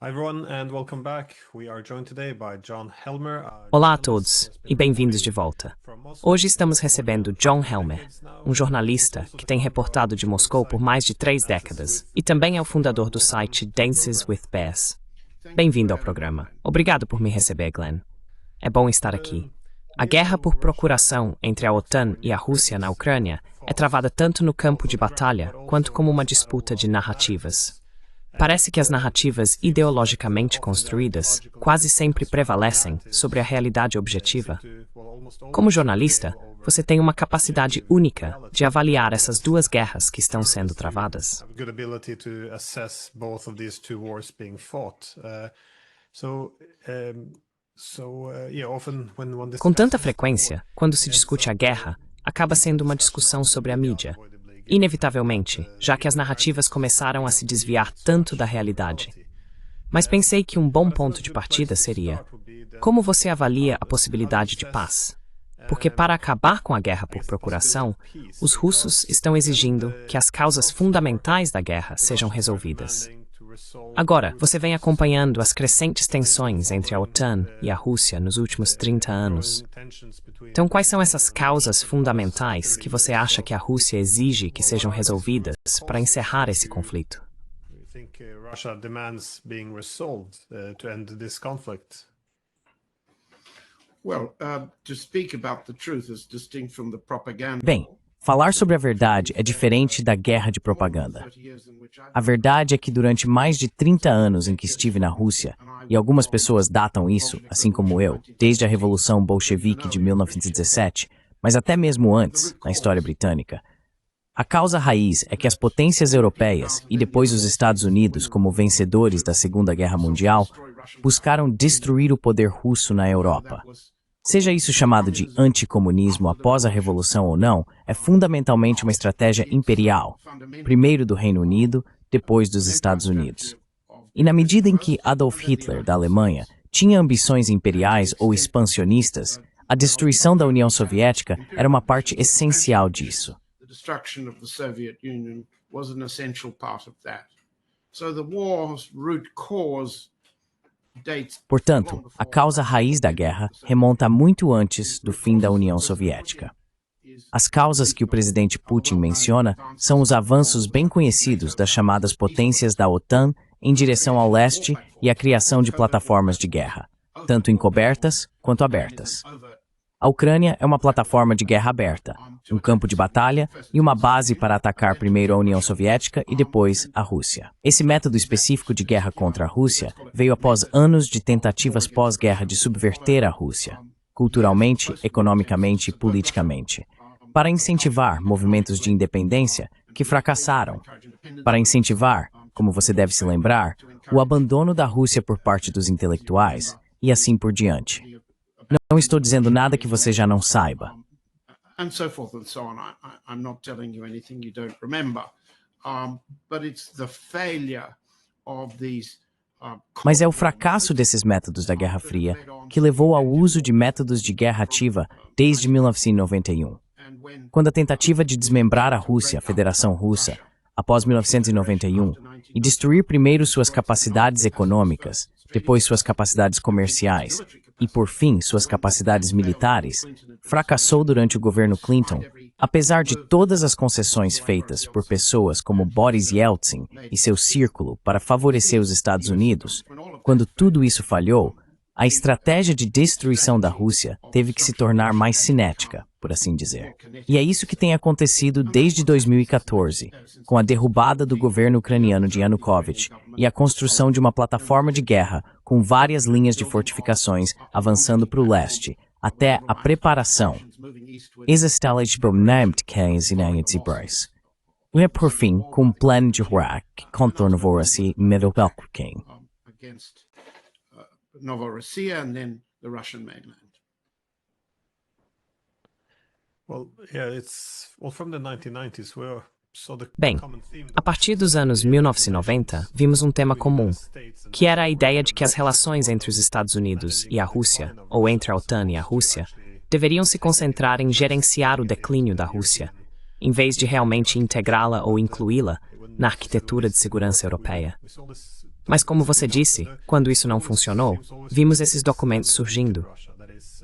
Hi everyone and welcome back. We are joined today by John Helmer. Olá a todos e bem-vindos de volta. Hoje estamos recebendo John Helmer, um jornalista que tem reportado de Moscou por mais de 3 décadas e também é o fundador do site Dances with Bears. Bem-vindo ao programa. Obrigado por me receber, Glenn. É bom estar aqui. A guerra por procuração entre a OTAN e a Rússia na Ucrânia é travada tanto no campo de batalha quanto como uma disputa de narrativas. Parece que as narrativas ideologicamente construídas quase sempre prevalecem sobre a realidade objetiva. Como jornalista, você tem uma capacidade única de avaliar essas duas guerras que estão sendo travadas. Com tanta frequência, quando se discute a guerra, acaba sendo uma discussão sobre a mídia. Inevitavelmente, já que as narrativas começaram a se desviar tanto da realidade. Mas pensei que um bom ponto de partida seria: como você avalia a possibilidade de paz? Porque para acabar com a guerra por procuração, os russos estão exigindo que as causas fundamentais da guerra sejam resolvidas. Agora, você vem acompanhando as crescentes tensões entre a OTAN e a Rússia nos últimos 30 anos. Então, quais são essas causas fundamentais que você acha que a Rússia exige que sejam resolvidas para encerrar esse conflito? Bem, falar sobre a verdade é diferente da guerra de propaganda. A verdade é que durante mais de 30 anos em que estive na Rússia, e algumas pessoas datam isso, assim como eu, desde a Revolução Bolchevique de 1917, mas até mesmo antes, na história britânica, a causa raiz é que as potências europeias, e depois os Estados Unidos como vencedores da Segunda Guerra Mundial, buscaram destruir o poder russo na Europa. Seja isso chamado de anticomunismo após a Revolução ou não, é fundamentalmente uma estratégia imperial, primeiro do Reino Unido, depois dos Estados Unidos. E na medida em que Adolf Hitler, da Alemanha, tinha ambições imperiais ou expansionistas, a destruição da União Soviética era uma parte essencial disso. Portanto, a causa raiz da guerra remonta muito antes do fim da União Soviética. As causas que o presidente Putin menciona são os avanços bem conhecidos das chamadas potências da OTAN em direção ao leste e a criação de plataformas de guerra, tanto encobertas quanto abertas. A Ucrânia é uma plataforma de guerra aberta, um campo de batalha e uma base para atacar primeiro a União Soviética e depois a Rússia. Esse método específico de guerra contra a Rússia veio após anos de tentativas pós-guerra de subverter a Rússia, culturalmente, economicamente e politicamente, para incentivar movimentos de independência que fracassaram, para incentivar, como você deve se lembrar, o abandono da Rússia por parte dos intelectuais e assim por diante. Não estou dizendo nada que você já não saiba. Mas é o fracasso desses métodos da Guerra Fria que levou ao uso de métodos de guerra ativa desde 1991. Quando a tentativa de desmembrar a Rússia, a Federação Russa, após 1991, e destruir primeiro suas capacidades econômicas, depois suas capacidades comerciais e, por fim, suas capacidades militares, fracassou durante o governo Clinton, apesar de todas as concessões feitas por pessoas como Boris Yeltsin e seu círculo para favorecer os Estados Unidos. Quando tudo isso falhou, a estratégia de destruição da Rússia teve que se tornar mais cinética, por assim dizer. E é isso que tem acontecido desde 2014, com a derrubada do governo ucraniano de Yanukovych e a construção de uma plataforma de guerra com várias linhas de fortificações avançando para o leste, até a preparação. E por fim, com o plano de Irak contra Novorossiya e Medvelkin. Novorossiya and then the Russian mainland. Bem, a partir dos anos 1990, vimos um tema comum, que era a ideia de que as relações entre os Estados Unidos e a Rússia, ou entre a OTAN e a Rússia, deveriam se concentrar em gerenciar o declínio da Rússia, em vez de realmente integrá-la ou incluí-la na arquitetura de segurança europeia. Mas como você disse, quando isso não funcionou, vimos esses documentos surgindo.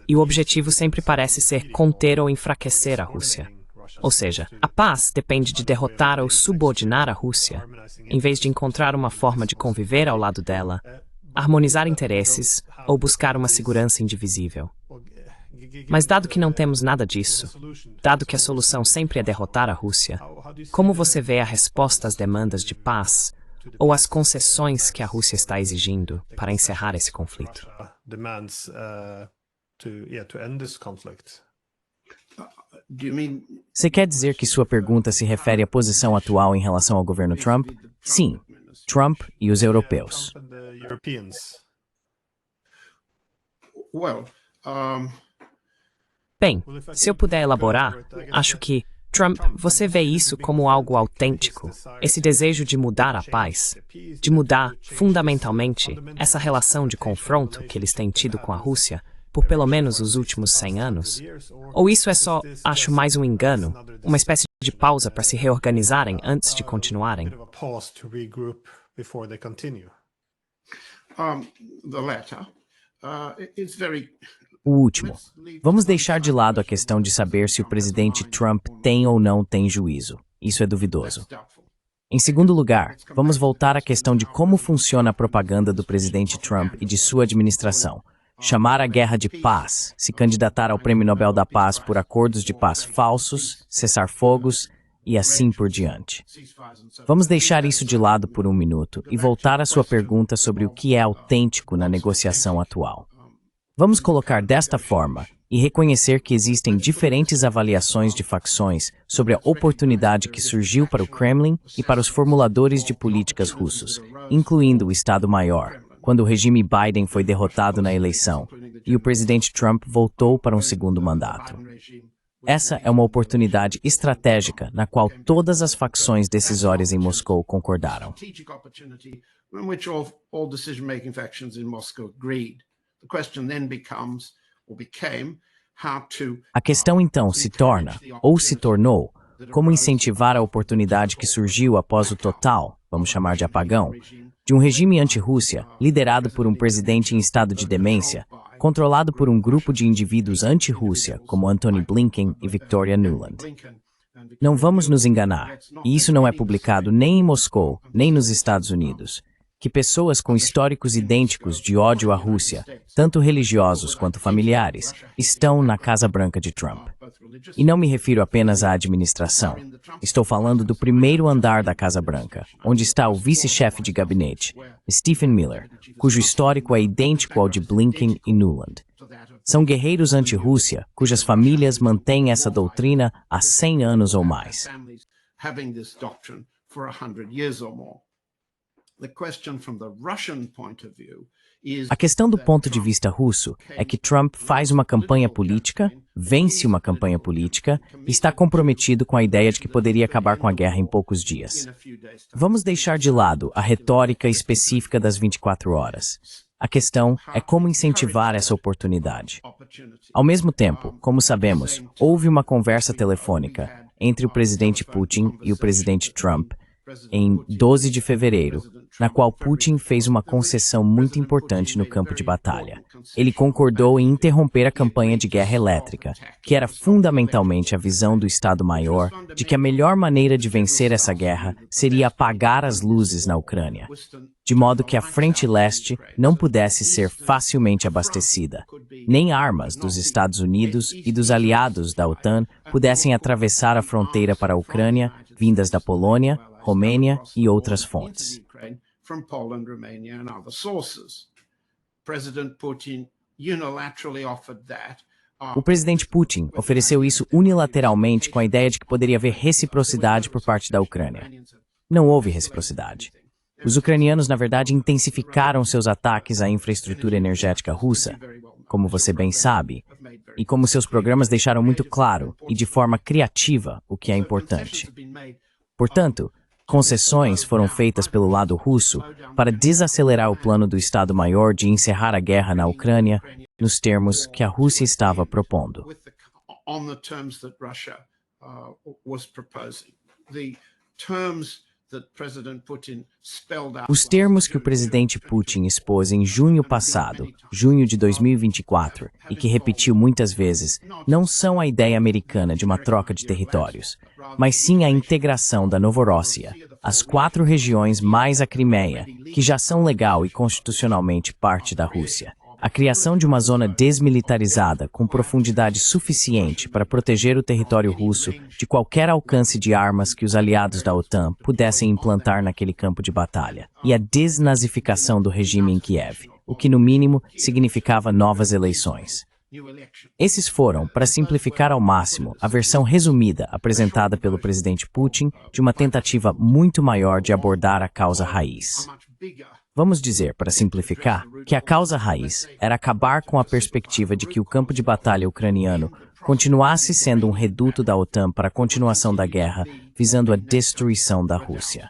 E o objetivo sempre parece ser conter ou enfraquecer a Rússia. Ou seja, a paz depende de derrotar ou subordinar a Rússia, em vez de encontrar uma forma de conviver ao lado dela, harmonizar interesses ou buscar uma segurança indivisível. Mas dado que não temos nada disso, dado que a solução sempre é derrotar a Rússia, como você vê a resposta às demandas de paz ou às concessões que a Rússia está exigindo para encerrar esse conflito? Você quer dizer que sua pergunta se refere à posição atual em relação ao governo Trump? Sim, Trump e os europeus. Bem, se eu puder elaborar, acho que, Trump, você vê isso como algo autêntico, esse desejo de mudar a paz, de mudar, fundamentalmente, essa relação de confronto que eles têm tido com a Rússia por pelo menos os últimos 100 anos? Ou isso é só, acho, mais um engano, uma espécie de pausa para se reorganizarem antes de continuarem? O último. Vamos deixar de lado a questão de saber se o presidente Trump tem ou não tem juízo. Isso é duvidoso. Em segundo lugar, vamos voltar à questão de como funciona a propaganda do presidente Trump e de sua administração. Chamar a guerra de paz, se candidatar ao Prêmio Nobel da Paz por acordos de paz falsos, cessar fogos e assim por diante. Vamos deixar isso de lado por um minuto e voltar à sua pergunta sobre o que é autêntico na negociação atual. Vamos colocar desta forma e reconhecer que existem diferentes avaliações de facções sobre a oportunidade que surgiu para o Kremlin e para os formuladores de políticas russos, incluindo o Estado-Maior, quando o regime Biden foi derrotado na eleição e o presidente Trump voltou para um segundo mandato. Essa é uma oportunidade estratégica na qual todas as facções decisórias em Moscou concordaram. A questão então se torna, ou se tornou, como incentivar a oportunidade que surgiu após o total, vamos chamar de apagão, de um regime anti-Rússia, liderado por um presidente em estado de demência, controlado por um grupo de indivíduos anti-Rússia, como Antony Blinken e Victoria Nuland. Não vamos nos enganar, e isso não é publicado nem em Moscou, nem nos Estados Unidos, que pessoas com históricos idênticos de ódio à Rússia, tanto religiosos quanto familiares, estão na Casa Branca de Trump. E não me refiro apenas à administração. Estou falando do primeiro andar da Casa Branca, onde está o vice-chefe de gabinete, Stephen Miller, cujo histórico é idêntico ao de Blinken e Nuland. São guerreiros anti-Rússia, cujas famílias mantêm essa doutrina há 100 anos ou mais. A questão do ponto de vista russo é que Trump faz uma campanha política, vence uma campanha política e está comprometido com a ideia de que poderia acabar com a guerra em poucos dias. Vamos deixar de lado a retórica específica das 24 horas. A questão é como incentivar essa oportunidade. Ao mesmo tempo, como sabemos, houve uma conversa telefônica entre o presidente Putin e o presidente Trump em 12 de fevereiro, na qual Putin fez uma concessão muito importante no campo de batalha. Ele concordou em interromper a campanha de guerra elétrica, que era fundamentalmente a visão do Estado-Maior de que a melhor maneira de vencer essa guerra seria apagar as luzes na Ucrânia, de modo que a frente leste não pudesse ser facilmente abastecida, nem armas dos Estados Unidos e dos aliados da OTAN pudessem atravessar a fronteira para a Ucrânia, vindas da Polônia, Romênia e outras fontes. O presidente Putin ofereceu isso unilateralmente com a ideia de que poderia haver reciprocidade por parte da Ucrânia. Não houve reciprocidade. Os ucranianos, na verdade, intensificaram seus ataques à infraestrutura energética russa, como você bem sabe, e como seus programas deixaram muito claro e de forma criativa o que é importante. Portanto, concessões foram feitas pelo lado russo para desacelerar o plano do Estado-Maior de encerrar a guerra na Ucrânia nos termos que a Rússia estava propondo. that President Putin spelled out. Os termos que o presidente Putin expôs em junho passado, junho de 2024, e que repetiu muitas vezes, não são a ideia americana de uma troca de territórios, mas sim a integração da Novorossia, as 4 regiões mais a Crimeia, que já são legal e constitucionalmente parte da Rússia. A criação de uma zona desmilitarizada com profundidade suficiente para proteger o território russo de qualquer alcance de armas que os aliados da OTAN pudessem implantar naquele campo de batalha, e a desnazificação do regime em Kiev, o que no mínimo significava novas eleições. Esses foram, para simplificar ao máximo, a versão resumida apresentada pelo presidente Putin de uma tentativa muito maior de abordar a causa raiz. Vamos dizer, para simplificar, que a causa raiz era acabar com a perspectiva de que o campo de batalha ucraniano continuasse sendo um reduto da OTAN para a continuação da guerra, visando a destruição da Rússia.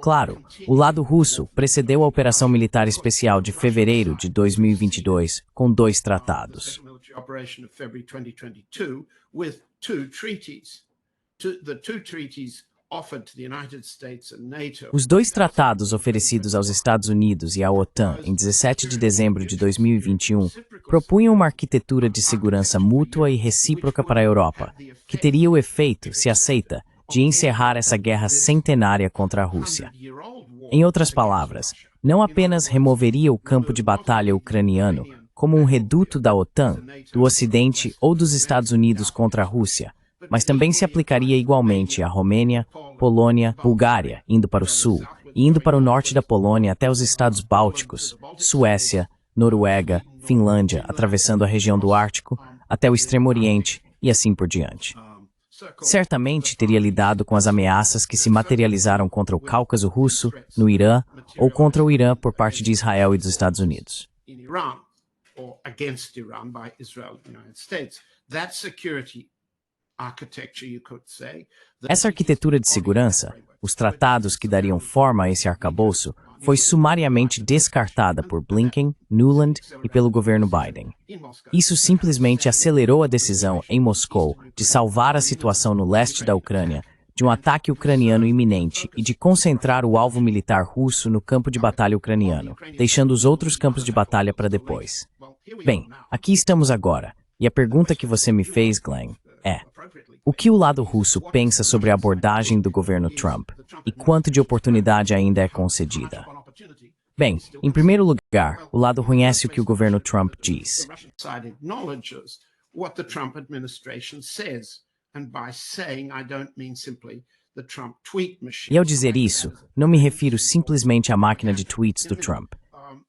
Claro, o lado russo precedeu a Operação Militar Especial de fevereiro de 2022 com 2 tratados. Os 2 tratados oferecidos aos Estados Unidos e à OTAN em 17 de dezembro de 2021 propunham uma arquitetura de segurança mútua e recíproca para a Europa, que teria o efeito, se aceita, de encerrar essa guerra centenária contra a Rússia. Em outras palavras, não apenas removeria o campo de batalha ucraniano como um reduto da OTAN, do Ocidente ou dos Estados Unidos contra a Rússia, mas também se aplicaria igualmente à Romênia, Polônia, Bulgária, indo para o sul, e indo para o norte da Polônia até os estados bálticos, Suécia, Noruega, Finlândia, atravessando a região do Ártico, até o Extremo Oriente e assim por diante. Certamente teria lidado com as ameaças que se materializaram contra o Cáucaso russo, no Irã, ou contra o Irã por parte de Israel e dos Estados Unidos. Essa arquitetura de segurança, os tratados que dariam forma a esse arcabouço, foi sumariamente descartada por Blinken, Nuland e pelo governo Biden. Isso simplesmente acelerou a decisão em Moscou de salvar a situação no leste da Ucrânia de um ataque ucraniano iminente e de concentrar o alvo militar russo no campo de batalha ucraniano, deixando os outros campos de batalha para depois. Bem, aqui estamos agora, e a pergunta que você me fez, Glenn, é: o que o lado russo pensa sobre a abordagem do governo Trump e quanto de oportunidade ainda é concedida? Bem, em primeiro lugar, o lado reconhece o que o governo Trump diz. E ao dizer isso, não me refiro simplesmente à máquina de tweets do Trump.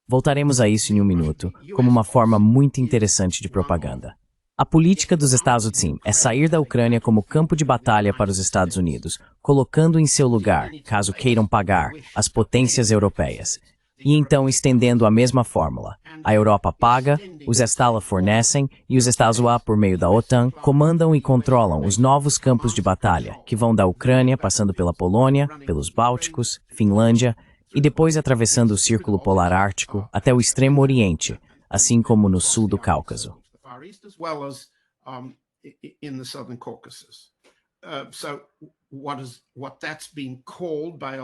Voltaremos a isso em um minuto, como uma forma muito interessante de propaganda. A política dos Estados Unidos é sair da Ucrânia como campo de batalha para os Estados Unidos, colocando em seu lugar, caso queiram pagar, as potências europeias. E então estendendo a mesma fórmula. A Europa paga, os Estados fornecem e os Estados Unidos, por meio da OTAN, comandam e controlam os novos campos de batalha, que vão da Ucrânia, passando pela Polônia, pelos Bálticos, Finlândia, e depois atravessando o Círculo Polar Ártico até o Extremo Oriente, assim como no sul do Cáucaso.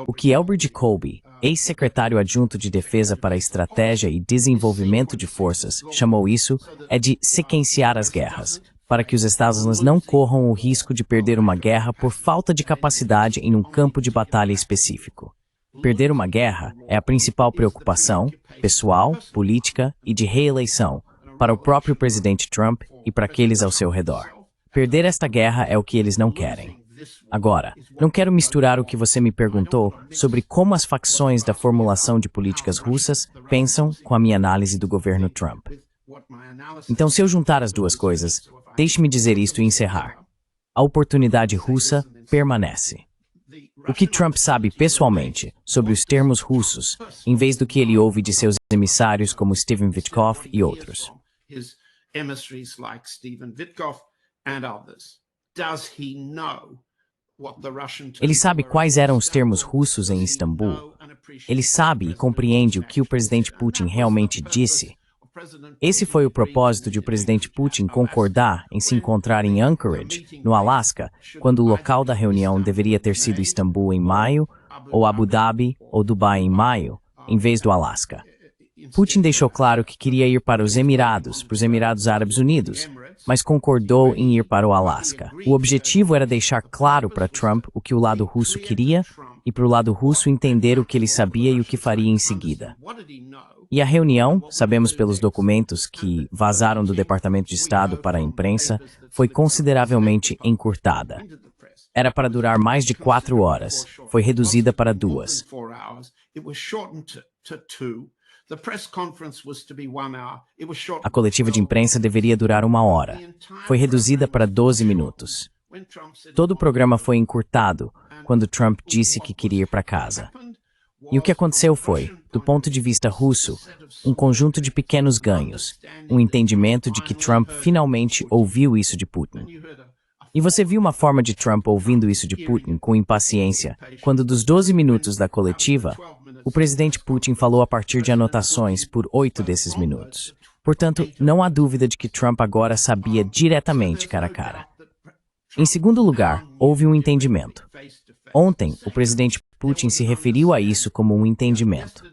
O que Elbert Colby, ex-secretário adjunto de Defesa para a Estratégia e Desenvolvimento de Forças, chamou isso é de sequenciar as guerras, para que os Estados Unidos não corram o risco de perder uma guerra por falta de capacidade em um campo de batalha específico. Perder uma guerra é a principal preocupação, pessoal, política e de reeleição, para o próprio presidente Trump e para aqueles ao seu redor. Perder esta guerra é o que eles não querem. Agora, não quero misturar o que você me perguntou sobre como as facções da formulação de políticas russas pensam com a minha análise do governo Trump. Então, se eu juntar as duas coisas, deixe-me dizer isto e encerrar. A oportunidade russa permanece. O que Trump sabe pessoalmente sobre os termos russos, em vez do que ele ouve de seus emissários como Stephen Witkoff e outros. Ele sabe quais eram os termos russos em Istambul. Ele sabe e compreende o que o presidente Putin realmente disse. Esse foi o propósito de o presidente Putin concordar em se encontrar em Anchorage, no Alasca, quando o local da reunião deveria ter sido Istambul em maio, ou Abu Dhabi, ou Dubai em maio, em vez do Alasca. Putin deixou claro que queria ir para os Emirados Árabes Unidos, mas concordou em ir para o Alasca. O objetivo era deixar claro para Trump o que o lado russo queria e para o lado russo entender o que ele sabia e o que faria em seguida. E a reunião, sabemos pelos documentos que vazaram do Departamento de Estado para a imprensa, foi consideravelmente encurtada. Era para durar mais de 4 horas. Foi reduzida para 2. A coletiva de imprensa deveria durar 1 hora. Foi reduzida para 12 minutos. Todo o programa foi encurtado quando Trump disse que queria ir para casa. E o que aconteceu foi, do ponto de vista russo, um conjunto de pequenos ganhos, um entendimento de que Trump finalmente ouviu isso de Putin. E você viu uma forma de Trump ouvindo isso de Putin com impaciência, quando dos 12 minutos da coletiva, o presidente Putin falou a partir de anotações por 8 desses minutos. Portanto, não há dúvida de que Trump agora sabia diretamente cara a cara. Em segundo lugar, houve um entendimento. Ontem, o presidente Putin se referiu a isso como um entendimento.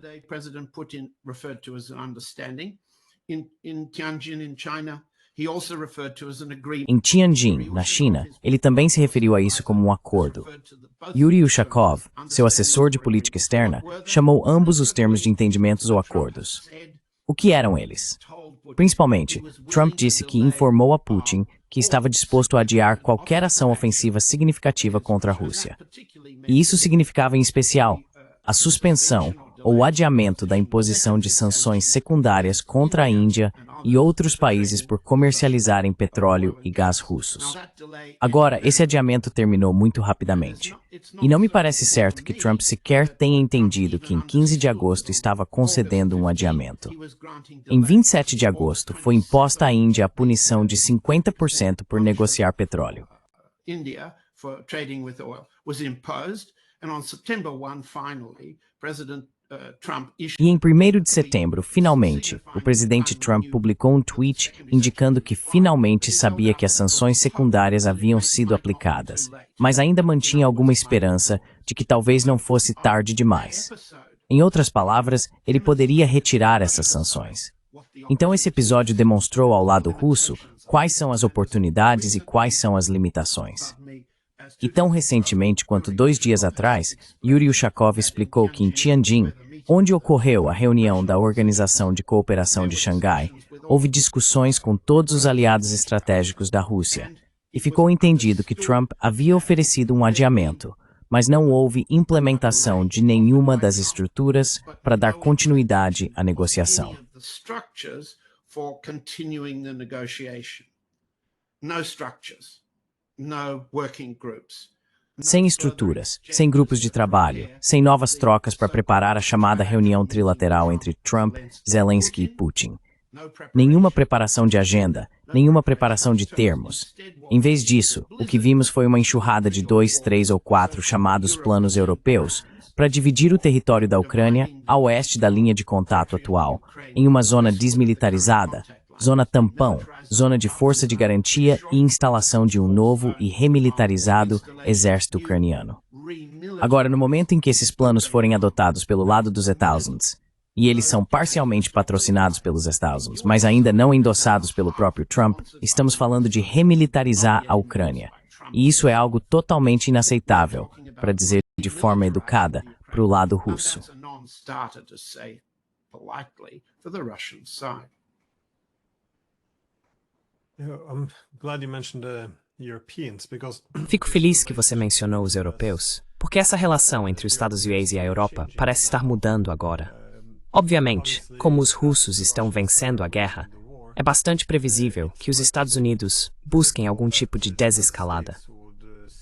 Em Tianjin, na China, ele também se referiu a isso como um acordo. Yuri Ushakov, seu assessor de política externa, chamou ambos os termos de entendimentos ou acordos. O que eram eles? Principalmente, Trump disse que informou a Putin que estava disposto a adiar qualquer ação ofensiva significativa contra a Rússia. E isso significava, em especial, a suspensão ou adiamento da imposição de sanções secundárias contra a Índia e outros países por comercializarem petróleo e gás russos. Agora, esse adiamento terminou muito rapidamente. E não me parece certo que Trump sequer tenha entendido que em 15 de agosto estava concedendo um adiamento. Em 27 de agosto, foi imposta à Índia a punição de 50% por negociar petróleo. E em 1º de setembro, finalmente, o presidente Trump publicou um tweet indicando que finalmente sabia que as sanções secundárias haviam sido aplicadas, mas ainda mantinha alguma esperança de que talvez não fosse tarde demais. Em outras palavras, ele poderia retirar essas sanções. Então esse episódio demonstrou ao lado russo quais são as oportunidades e quais são as limitações. E tão recentemente quanto 2 dias atrás, Yuri Ushakov explicou que em Tianjin, onde ocorreu a reunião da Organização de Cooperação de Xangai, houve discussões com todos os aliados estratégicos da Rússia, e ficou entendido que Trump havia oferecido um adiamento, mas não houve implementação de nenhuma das estruturas para dar continuidade à negociação. Sem estruturas, sem grupos de trabalho, sem novas trocas para preparar a chamada reunião trilateral entre Trump, Zelensky e Putin. Nenhuma preparação de agenda, nenhuma preparação de termos. Em vez disso, o que vimos foi uma enxurrada de 2, 3 ou 4 chamados planos europeus para dividir o território da Ucrânia a oeste da linha de contato atual, em uma zona desmilitarizada, zona tampão, zona de força de garantia e instalação de um novo e remilitarizado exército ucraniano. Agora, no momento em que esses planos forem adotados pelo lado dos Estados, e eles são parcialmente patrocinados pelos Estados, mas ainda não endossados pelo próprio Trump, estamos falando de remilitarizar a Ucrânia. E isso é algo totalmente inaceitável, para dizer de forma educada, para o lado russo. Fico feliz que você mencionou os europeus, porque essa relação entre os Estados Unidos e a Europa parece estar mudando agora. Obviamente, como os russos estão vencendo a guerra, é bastante previsível que os Estados Unidos busquem algum tipo de desescalada.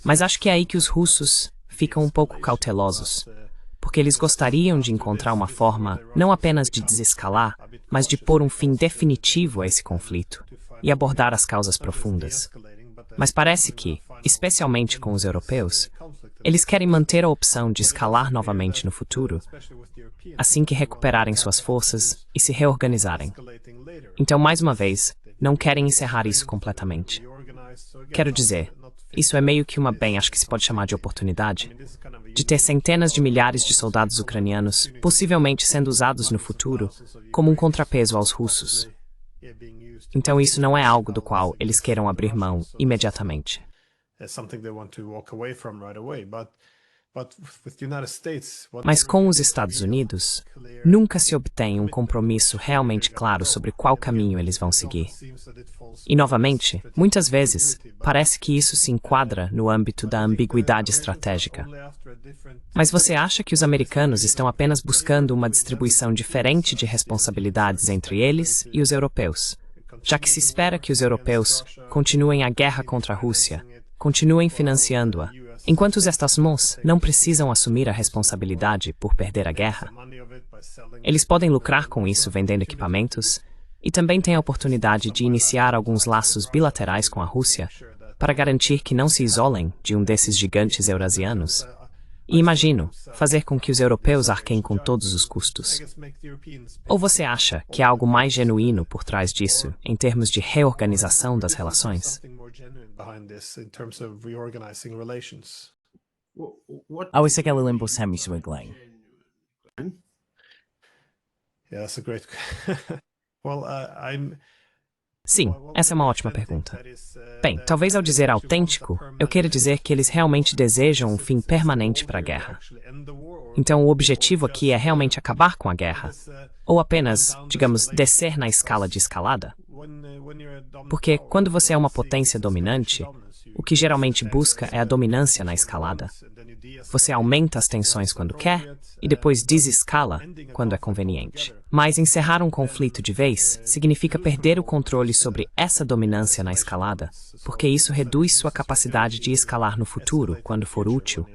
Mas acho que é aí que os russos ficam um pouco cautelosos, porque eles gostariam de encontrar uma forma não apenas de desescalar, mas de pôr um fim definitivo a esse conflito e abordar as causas profundas. Mas parece que, especialmente com os europeus, eles querem manter a opção de escalar novamente no futuro, assim que recuperarem suas forças e se reorganizarem. Então, mais uma vez, não querem encerrar isso completamente. Quero dizer, isso é meio que uma, bem, acho que se pode chamar de oportunidade, de ter centenas de milhares de soldados ucranianos, possivelmente sendo usados no futuro, como um contrapeso aos russos. Então isso não é algo do qual eles queiram abrir mão imediatamente. Mas com os Estados Unidos, nunca se obtém um compromisso realmente claro sobre qual caminho eles vão seguir. E, novamente, muitas vezes, parece que isso se enquadra no âmbito da ambiguidade estratégica. Mas você acha que os americanos estão apenas buscando uma distribuição diferente de responsabilidades entre eles e os europeus, já que se espera que os europeus continuem a guerra contra a Rússia, continuem financiando-a, enquanto os Estados-Unidos não precisam assumir a responsabilidade por perder a guerra? Eles podem lucrar com isso vendendo equipamentos e também têm a oportunidade de iniciar alguns laços bilaterais com a Rússia para garantir que não se isolem de um desses gigantes eurasianos. E imagino, fazer com que os europeus arquem com todos os custos. Ou você acha que há algo mais genuíno por trás disso, em termos de reorganização das relações? A esse que lembro Sammy Swiglang. Sim, essa é uma ótima pergunta. Bem, talvez ao dizer autêntico, eu queira dizer que eles realmente desejam um fim permanente para a guerra. Então o objetivo aqui é realmente acabar com a guerra, ou apenas, digamos, descer na escala de escalada. Porque quando você é uma potência dominante, o que geralmente busca é a dominância na escalada. Você aumenta as tensões quando quer e depois desescala quando é conveniente. Mas encerrar um conflito de vez significa perder o controle sobre essa dominância na escalada, porque isso reduz sua capacidade de escalar no futuro, quando for útil.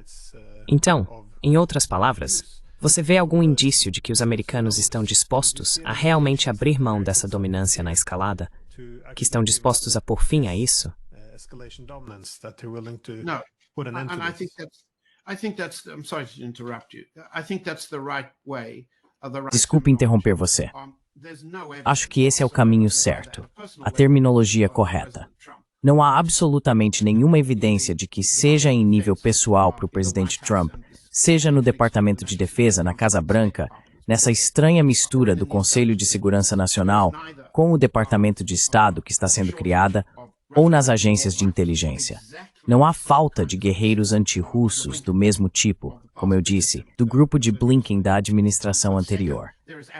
Então, em outras palavras, você vê algum indício de que os americanos estão dispostos a realmente abrir mão dessa dominância na escalada? Que estão dispostos a pôr fim a isso? No, and I think that's, I'm sorry to interrupt you. I think that's the right way. Desculpe interromper você. Acho que esse é o caminho certo, a terminologia correta. Não há absolutamente nenhuma evidência de que, seja em nível pessoal para o presidente Trump, seja no Departamento de Defesa, na Casa Branca, nessa estranha mistura do Conselho de Segurança Nacional com o Departamento de Estado que está sendo criada, ou nas agências de inteligência. Não há falta de guerreiros antirrussos do mesmo tipo, como eu disse, do grupo de Blinken da administração anterior.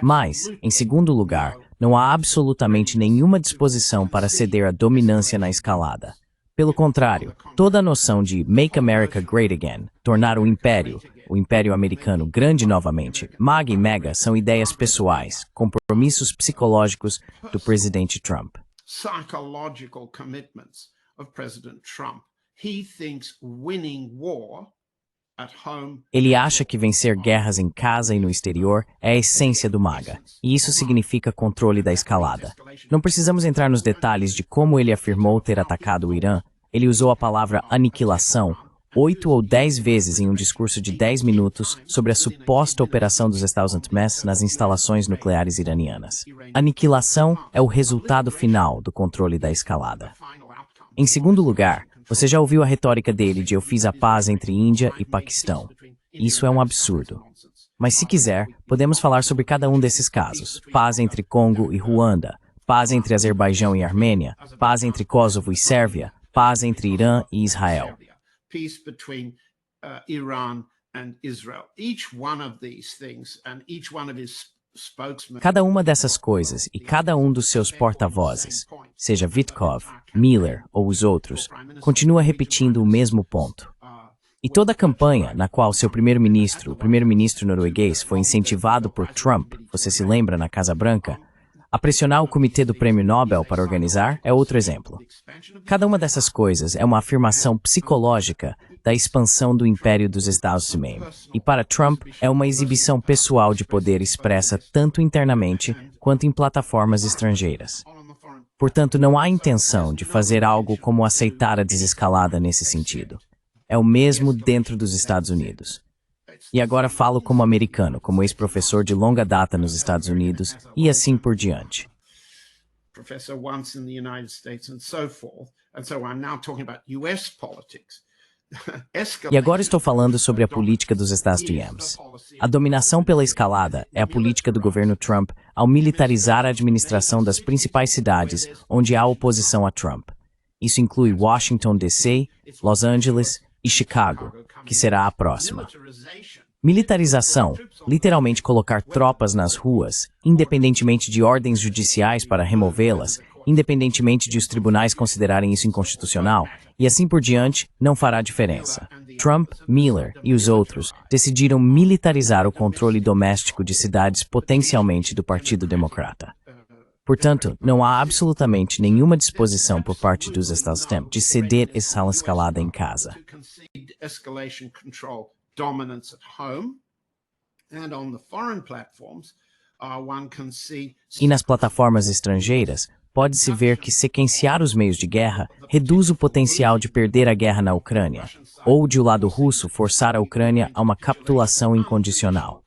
Mas, em segundo lugar, não há absolutamente nenhuma disposição para ceder à dominância na escalada. Pelo contrário, toda a noção de Make America Great Again, tornar o Império Americano grande novamente, MAGA e MEGA são ideias pessoais, compromissos psicológicos do presidente Trump. Psychological commitments of President Trump. He thinks winning war at home. Ele acha que vencer guerras em casa e no exterior é a essência do MAGA, e isso significa controle da escalada. Não precisamos entrar nos detalhes de como ele afirmou ter atacado o Irã. Ele usou a palavra aniquilação 8 ou 10 vezes em um discurso de 10 minutos sobre a suposta operação dos Estados Unidos nas instalações nucleares iranianas. Aniquilação é o resultado final do controle da escalada. Em segundo lugar, você já ouviu a retórica dele de eu fiz a paz entre Índia e Paquistão. Isso é um absurdo. Mas se quiser, podemos falar sobre cada um desses casos. Paz entre Congo e Ruanda, paz entre Azerbaijão e Armênia, paz entre Kosovo e Sérvia, paz entre Irã e Israel. Peace between Iran and Israel. Each one of these things and each one of his spokesmen. Cada uma dessas coisas e cada um dos seus porta-vozes, seja Witkoff, Miller ou os outros, continua repetindo o mesmo ponto. E toda a campanha na qual seu primeiro-ministro, o primeiro-ministro norueguês, foi incentivado por Trump, você se lembra, na Casa Branca, a pressionar o Comitê do Prêmio Nobel para organizar é outro exemplo. Cada uma dessas coisas é uma afirmação psicológica da expansão do Império dos Estados Unidos. E para Trump, é uma exibição pessoal de poder expressa tanto internamente quanto em plataformas estrangeiras. Portanto, não há intenção de fazer algo como aceitar a desescalada nesse sentido. É o mesmo dentro dos Estados Unidos. E agora falo como americano, como ex-professor de longa data nos Estados Unidos, e assim por diante. professor once in the United States and so forth. And so I'm now talking about US politics. E agora estou falando sobre a política dos Estados Unidos. A dominação pela escalada é a política do governo Trump ao militarizar a administração das principais cidades onde há oposição a Trump. Isso inclui Washington, D.C., Los Angeles e Chicago, que será a próxima. Militarização, literalmente colocar tropas nas ruas, independentemente de ordens judiciais para removê-las, independentemente de os tribunais considerarem isso inconstitucional, e assim por diante, não fará diferença. Trump, Miller e os outros decidiram militarizar o controle doméstico de cidades potencialmente do Partido Democrata. Portanto, não há absolutamente nenhuma disposição por parte dos Estados Unidos de ceder essa escalada em casa. E nas plataformas estrangeiras, pode-se ver que sequenciar os meios de guerra reduz o potencial de perder a guerra na Ucrânia, ou de o lado russo forçar a Ucrânia a uma capitulação incondicional.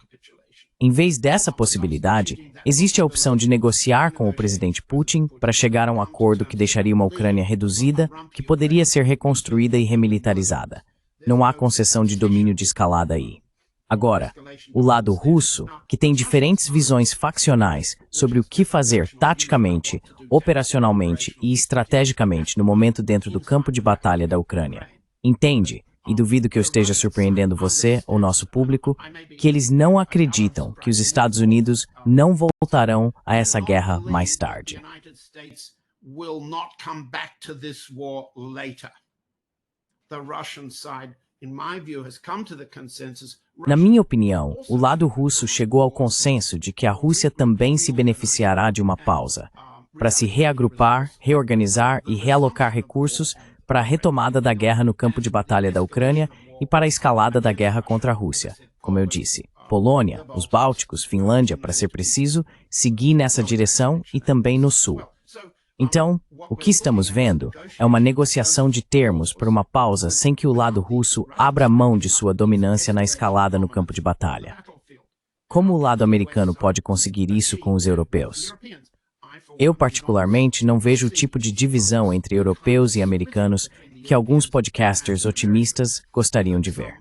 Em vez dessa possibilidade, existe a opção de negociar com o presidente Putin para chegar a um acordo que deixaria uma Ucrânia reduzida, que poderia ser reconstruída e remilitarizada. Não há concessão de domínio de escalada aí. Agora, o lado russo, que tem diferentes visões faccionais sobre o que fazer taticamente, operacionalmente e estrategicamente no momento dentro do campo de batalha da Ucrânia, entende, e duvido que eu esteja surpreendendo você ou nosso público, que eles não acreditam que os Estados Unidos não voltarão a essa guerra mais tarde. Na minha opinião, o lado russo chegou ao consenso de que a Rússia também se beneficiará de uma pausa, para se reagrupar, reorganizar e realocar recursos para a retomada da guerra no campo de batalha da Ucrânia e para a escalada da guerra contra a Rússia. Como eu disse, Polônia, os Bálticos, Finlândia, para ser preciso, seguir nessa direção e também no sul. Então, o que estamos vendo é uma negociação de termos por uma pausa sem que o lado russo abra mão de sua dominância na escalada no campo de batalha. Como o lado americano pode conseguir isso com os europeus? Eu, particularmente, não vejo o tipo de divisão entre europeus e americanos que alguns podcasters otimistas gostariam de ver.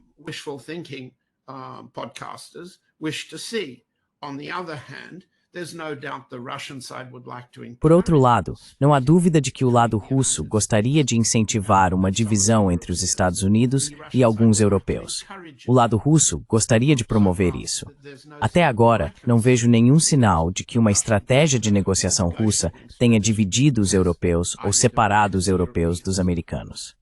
Por outro lado, não há dúvida de que o lado russo gostaria de incentivar uma divisão entre os Estados Unidos e alguns europeus. O lado russo gostaria de promover isso. Até agora, não vejo nenhum sinal de que uma estratégia de negociação russa tenha dividido os europeus ou separado os europeus dos americanos.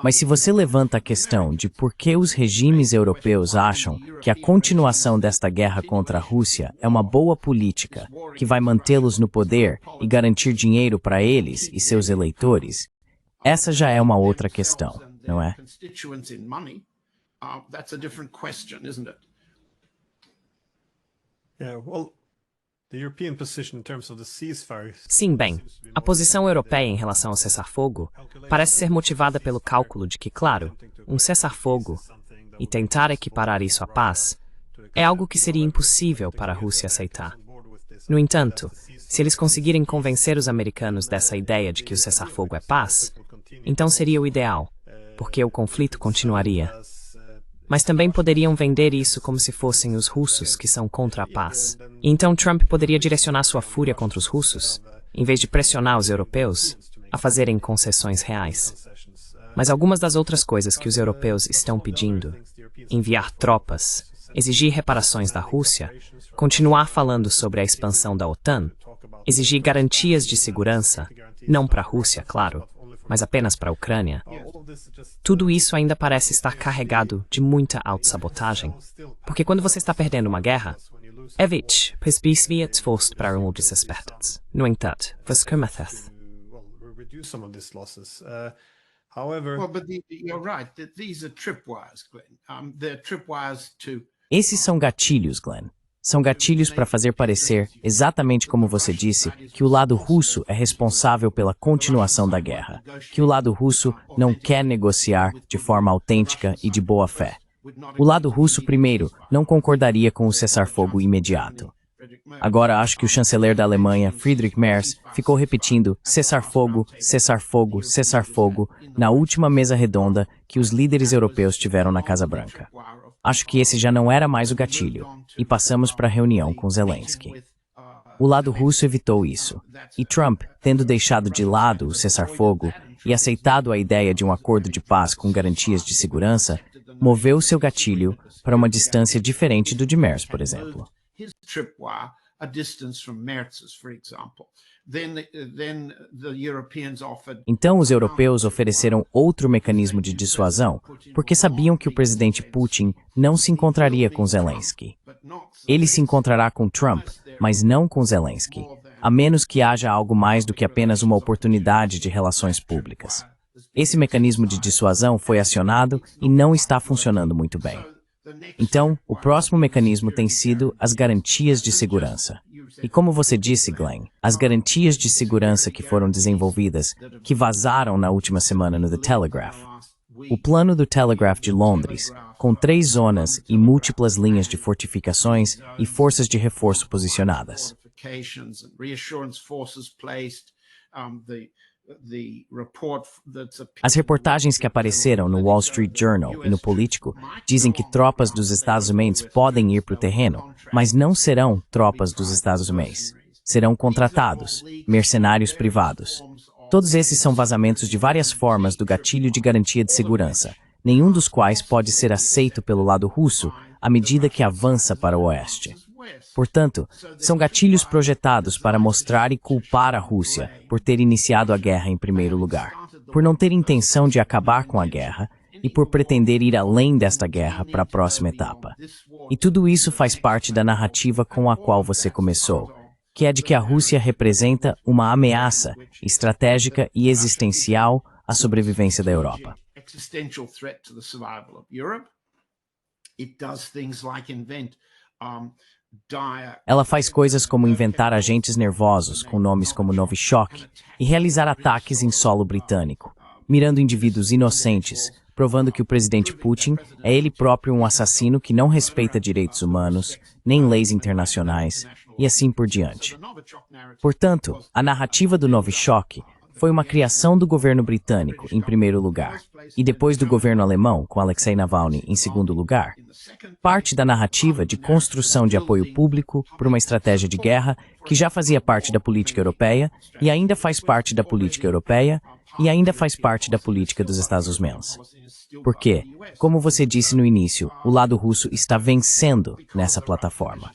Mas se você levanta a questão de por que os regimes europeus acham que a continuação desta guerra contra a Rússia é uma boa política, que vai mantê-los no poder e garantir dinheiro para eles e seus eleitores, essa já é uma outra questão, não é? Sim, bem, a posição europeia em relação ao cessar-fogo parece ser motivada pelo cálculo de que, claro, um cessar-fogo e tentar equiparar isso à paz é algo que seria impossível para a Rússia aceitar. No entanto, se eles conseguirem convencer os americanos dessa ideia de que o cessar-fogo é paz, então seria o ideal, porque o conflito continuaria. Mas também poderiam vender isso como se fossem os russos que são contra a paz. E então Trump poderia direcionar sua fúria contra os russos, em vez de pressionar os europeus a fazerem concessões reais. Mas algumas das outras coisas que os europeus estão pedindo, enviar tropas, exigir reparações da Rússia, continuar falando sobre a expansão da OTAN, exigir garantias de segurança, não para a Rússia, claro, mas apenas para a Ucrânia. Tudo isso ainda parece estar carregado de muita autossabotagem, porque quando você está perdendo uma guerra, forced para um desespertados. No entanto, você cometeth. Esses são gatilhos, Glenn. São gatilhos para fazer parecer, exatamente como você disse, que o lado russo é responsável pela continuação da guerra, que o lado russo não quer negociar de forma autêntica e de boa fé. O lado russo, primeiro, não concordaria com o cessar-fogo imediato. Agora acho que o chanceler da Alemanha, Friedrich Merz, ficou repetindo cessar fogo, cessar fogo, cessar fogo na última mesa redonda que os líderes europeus tiveram na Casa Branca. Acho que esse já não era mais o gatilho, e passamos para a reunião com Zelensky. O lado russo evitou isso, e Trump, tendo deixado de lado o cessar-fogo e aceitado a ideia de um acordo de paz com garantias de segurança, moveu seu gatilho para uma distância diferente do de Merz, por exemplo. Então os europeus ofereceram outro mecanismo de dissuasão, porque sabiam que o presidente Putin não se encontraria com Zelensky. Ele se encontrará com Trump, mas não com Zelensky, a menos que haja algo mais do que apenas uma oportunidade de relações públicas. Esse mecanismo de dissuasão foi acionado e não está funcionando muito bem. Então, o próximo mecanismo tem sido as garantias de segurança. E como você disse, Glenn, as garantias de segurança que foram desenvolvidas, que vazaram na última semana no The Telegraph. O plano do Telegraph de Londres, com 3 zonas e múltiplas linhas de fortificações e forças de reforço posicionadas. As reportagens que apareceram no Wall Street Journal e no Político dizem que tropas dos Estados Unidos podem ir para o terreno, mas não serão tropas dos Estados Unidos. Serão contratados, mercenários privados. Todos esses são vazamentos de várias formas do gatilho de garantia de segurança, nenhum dos quais pode ser aceito pelo lado russo à medida que avança para o oeste. Portanto, são gatilhos projetados para mostrar e culpar a Rússia por ter iniciado a guerra em primeiro lugar, por não ter intenção de acabar com a guerra e por pretender ir além desta guerra para a próxima etapa. E tudo isso faz parte da narrativa com a qual você começou, que é de que a Rússia representa uma ameaça estratégica e existencial à sobrevivência da Europa. Ela faz coisas como inventar agentes nervosos com nomes como Novichok e realizar ataques em solo britânico, mirando indivíduos inocentes, provando que o presidente Putin é ele próprio um assassino que não respeita direitos humanos, nem leis internacionais, e assim por diante. Portanto, a narrativa do Novichok foi uma criação do governo britânico, em primeiro lugar, e depois do governo alemão, com Alexei Navalny, em segundo lugar. Parte da narrativa de construção de apoio público por uma estratégia de guerra que já fazia parte da política europeia e ainda faz parte da política europeia e ainda faz parte da política dos Estados Unidos. Porque, como você disse no início, o lado russo está vencendo nessa plataforma.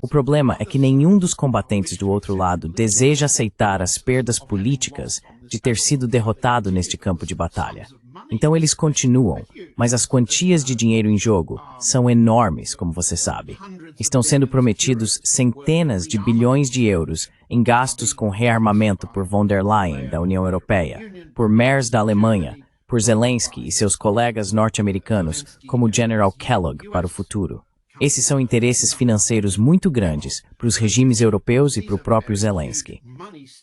O problema é que nenhum dos combatentes do outro lado deseja aceitar as perdas políticas de ter sido derrotado neste campo de batalha. Então eles continuam, mas as quantias de dinheiro em jogo são enormes, como você sabe. Estão sendo prometidos centenas de bilhões de euros em gastos com rearmamento por von der Leyen, da União Europeia, por Merz, da Alemanha, por Zelensky e seus colegas norte-americanos, como o General Kellogg, para o futuro. Esses são interesses financeiros muito grandes para os regimes europeus e para o próprio Zelensky.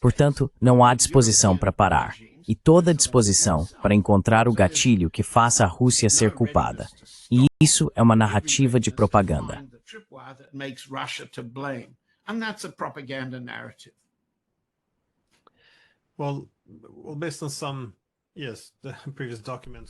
Portanto, não há disposição para parar, e toda disposição para encontrar o gatilho que faça a Rússia ser culpada. E isso é uma narrativa de propaganda.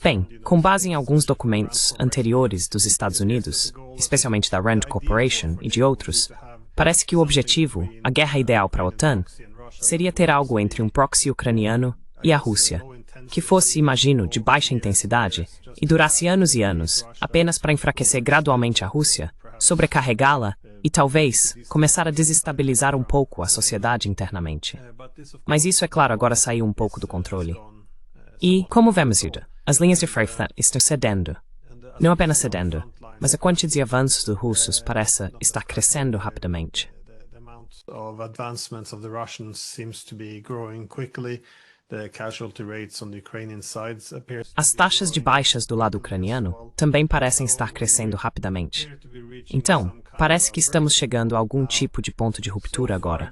Bem, com base em alguns documentos anteriores dos Estados Unidos, especialmente da Rand Corporation e de outros, parece que o objetivo, a guerra ideal para a OTAN, seria ter algo entre um proxy ucraniano e a Rússia, que fosse, imagino, de baixa intensidade e durasse anos e anos, apenas para enfraquecer gradualmente a Rússia, sobrecarregá-la e talvez começar a desestabilizar um pouco a sociedade internamente. Mas isso, é claro, agora saiu um pouco do controle. E, como vemos, Yuda, as linhas de frente estão cedendo. Não apenas cedendo, mas a quantidade de avanços dos russos parece estar crescendo rapidamente. As taxas de baixas do lado ucraniano também parecem estar crescendo rapidamente. Então, parece que estamos chegando a algum tipo de ponto de ruptura agora.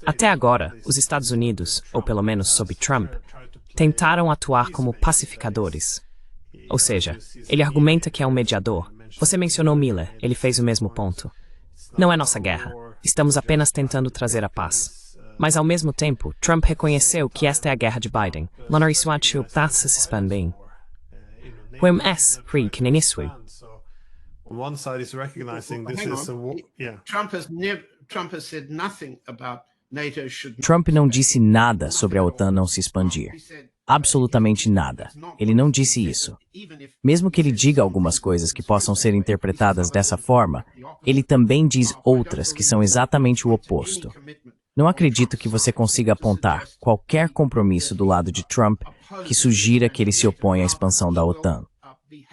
Até agora, os Estados Unidos, ou pelo menos sob Trump, tentaram atuar como pacificadores. Ou seja, ele argumenta que é um mediador. Você mencionou Miller, ele fez o mesmo ponto. Não é nossa guerra. Estamos apenas tentando trazer a paz. Mas, ao mesmo tempo, Trump reconheceu que esta é a guerra de Biden. Lanar isso acho se bem. Huem S. Rick Nenisui. On one side, he's recognizing this Hang is a war. on. Yeah. Trump has said nothing about NATO should. Trump não disse nada sobre a OTAN não se expandir. Absolutamente nada. Ele não disse isso. Mesmo que ele diga algumas coisas que possam ser interpretadas dessa forma, ele também diz outras que são exatamente o oposto. Não acredito que você consiga apontar qualquer compromisso do lado de Trump que sugira que ele se opõe à expansão da OTAN.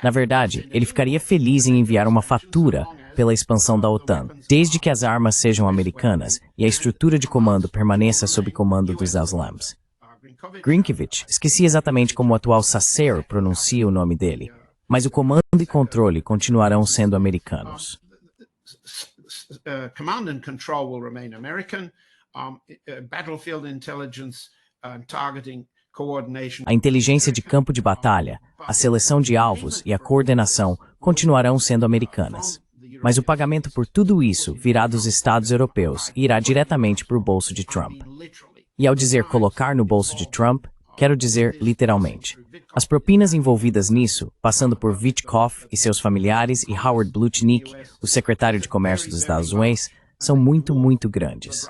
Na verdade, ele ficaria feliz em enviar uma fatura pela expansão da OTAN, desde que as armas sejam americanas e a estrutura de comando permaneça sob comando dos Islams. Grinkovich, esqueci exatamente como o atual Sasser pronuncia o nome dele, mas o comando e controle continuarão sendo americanos. Command and control will remain American. Battlefield intelligence and targeting coordination. A inteligência de campo de batalha, a seleção de alvos e a coordenação continuarão sendo americanas. Mas o pagamento por tudo isso virá dos Estados europeus e irá diretamente para o bolso de Trump. E ao dizer colocar no bolso de Trump, quero dizer literalmente. As propinas envolvidas nisso, passando por Witkoff e seus familiares e Howard Lutnick, o secretário de Comércio dos Estados Unidos, são muito grandes.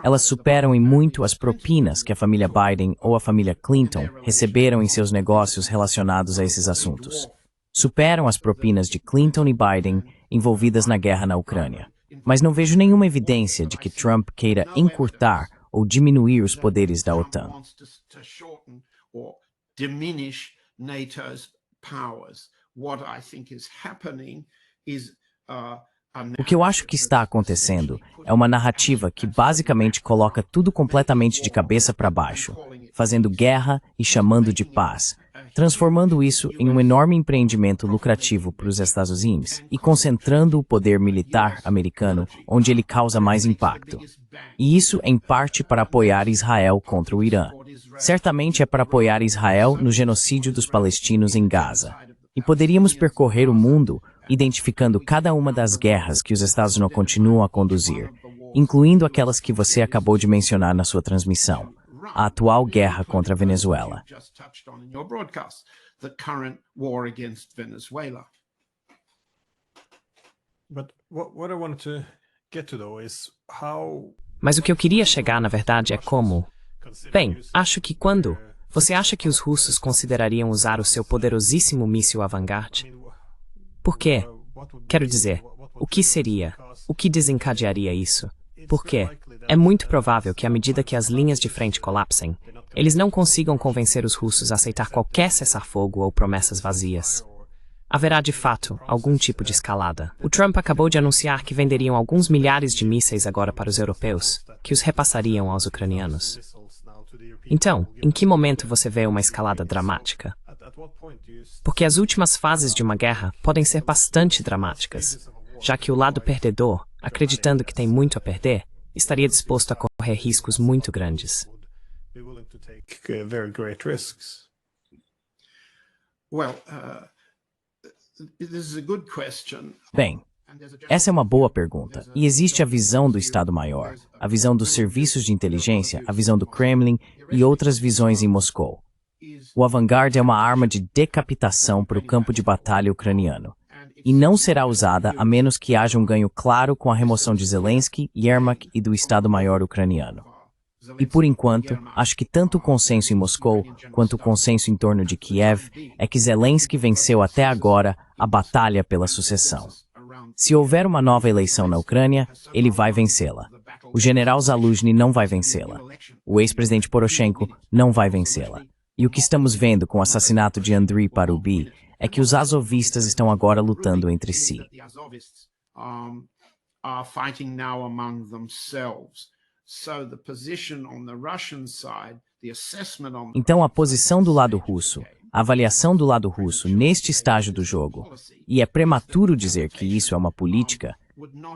Elas superam em muito as propinas que a família Biden ou a família Clinton receberam em seus negócios relacionados a esses assuntos. Superam as propinas de Clinton e Biden envolvidas na guerra na Ucrânia. Mas não vejo nenhuma evidência de que Trump queira encurtar ou diminuir os poderes da OTAN. O que eu acho que está acontecendo é uma narrativa que basicamente coloca tudo completamente de cabeça para baixo, fazendo guerra e chamando de paz, transformando isso em um enorme empreendimento lucrativo para os Estados Unidos e concentrando o poder militar americano onde ele causa mais impacto. E isso em parte para apoiar Israel contra o Irã. Certamente é para apoiar Israel no genocídio dos palestinos em Gaza. E poderíamos percorrer o mundo identificando cada uma das guerras que os Estados Unidos continuam a conduzir, incluindo aquelas que você acabou de mencionar na sua transmissão, a atual guerra contra a Venezuela. Mas o que eu queria chegar, na verdade, é como... Bem, acho que quando... Você acha que os russos considerariam usar o seu poderosíssimo míssil Avangard? Por quê? Quero dizer, o que seria? O que desencadearia isso? Por quê? É muito provável que à medida que as linhas de frente colapsem, eles não consigam convencer os russos a aceitar qualquer cessar-fogo ou promessas vazias. Haverá, de fato, algum tipo de escalada. O Trump acabou de anunciar que venderiam alguns milhares de mísseis agora para os europeus, que os repassariam aos ucranianos. Então, em que momento você vê uma escalada dramática? Porque as últimas fases de uma guerra podem ser bastante dramáticas, já que o lado perdedor, acreditando que tem muito a perder, estaria disposto a correr riscos muito grandes. Bem, essa é uma boa pergunta. E existe a visão do Estado-Maior, a visão dos serviços de inteligência, a visão do Kremlin e outras visões em Moscou. O Avangard é uma arma de decapitação para o campo de batalha ucraniano. E não será usada a menos que haja um ganho claro com a remoção de Zelensky, Yermak e do Estado-Maior ucraniano. E por enquanto, acho que tanto o consenso em Moscou quanto o consenso em torno de Kiev é que Zelensky venceu até agora a batalha pela sucessão. Se houver uma nova eleição na Ucrânia, ele vai vencê-la. O general Zaluzhny não vai vencê-la. O ex-presidente Poroshenko não vai vencê-la. E o que estamos vendo com o assassinato de Andriy Parubi é que os azovistas estão agora lutando entre si. Então a posição do lado russo, a avaliação do lado russo neste estágio do jogo, e é prematuro dizer que isso é uma política,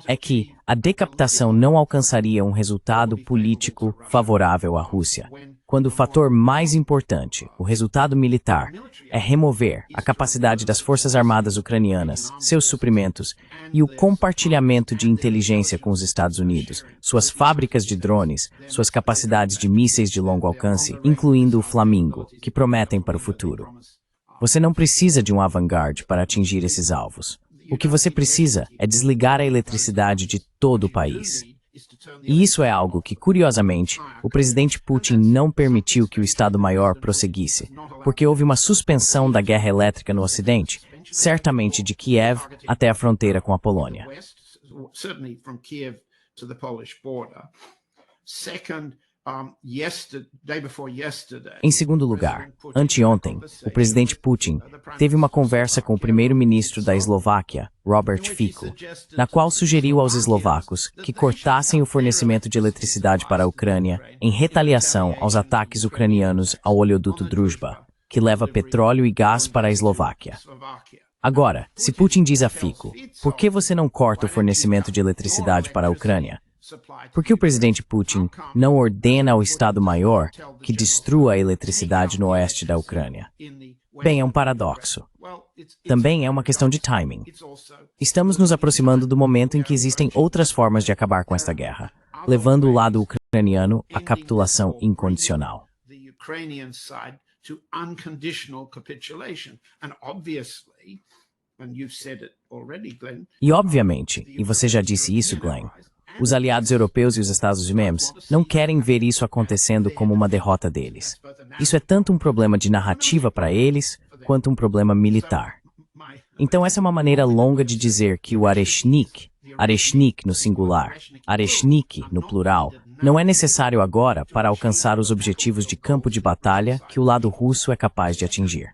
é que a decapitação não alcançaria um resultado político favorável à Rússia, quando o fator mais importante, o resultado militar, é remover a capacidade das Forças Armadas ucranianas, seus suprimentos e o compartilhamento de inteligência com os Estados Unidos, suas fábricas de drones, suas capacidades de mísseis de longo alcance, incluindo o Flamingo, que prometem para o futuro. Você não precisa de um avant-garde para atingir esses alvos. O que você precisa é desligar a eletricidade de todo o país. E isso é algo que, curiosamente, o presidente Putin não permitiu que o Estado-Maior prosseguisse, porque houve uma suspensão da guerra elétrica no Ocidente, certamente de Kiev até a fronteira com a Polônia. Em segundo lugar, anteontem, o presidente Putin teve uma conversa com o primeiro-ministro da Eslováquia, Robert Fico, na qual sugeriu aos eslovacos que cortassem o fornecimento de eletricidade para a Ucrânia em retaliação aos ataques ucranianos ao oleoduto Druzhba, que leva petróleo e gás para a Eslováquia. Agora, se Putin diz a Fico, por que você não corta o fornecimento de eletricidade para a Ucrânia? Por que o presidente Putin não ordena ao Estado-Maior que destrua a eletricidade no oeste da Ucrânia? Bem, é um paradoxo. Também é uma questão de timing. Estamos nos aproximando do momento em que existem outras formas de acabar com esta guerra, levando o lado ucraniano à capitulação incondicional. E obviamente, e você já disse isso, Glenn, os aliados europeus e os Estados Unidos não querem ver isso acontecendo como uma derrota deles. Isso é tanto um problema de narrativa para eles, quanto um problema militar. Então essa é uma maneira longa de dizer que o Areshnik no singular, Areshnik no plural, não é necessário agora para alcançar os objetivos de campo de batalha que o lado russo é capaz de atingir.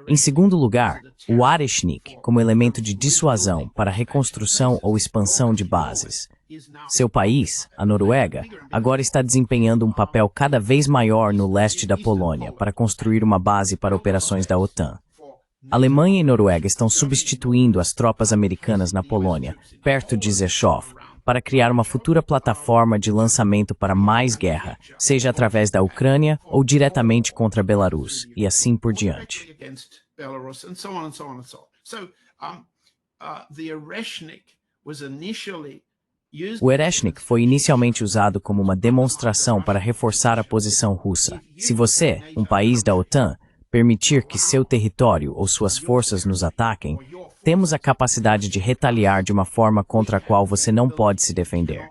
Em segundo lugar, o Areshnik como elemento de dissuasão para reconstrução ou expansão de bases. Seu país, a Noruega, agora está desempenhando um papel cada vez maior no leste da Polônia para construir uma base para operações da OTAN. Alemanha e Noruega estão substituindo as tropas americanas na Polônia, perto de Rzeszów, para criar uma futura plataforma de lançamento para mais guerra, seja através da Ucrânia ou diretamente contra Belarus, e assim por diante. O Ereshnik foi inicialmente usado como uma demonstração para reforçar a posição russa. Se você, um país da OTAN, permitir que seu território ou suas forças nos ataquem, temos a capacidade de retaliar de uma forma contra a qual você não pode se defender.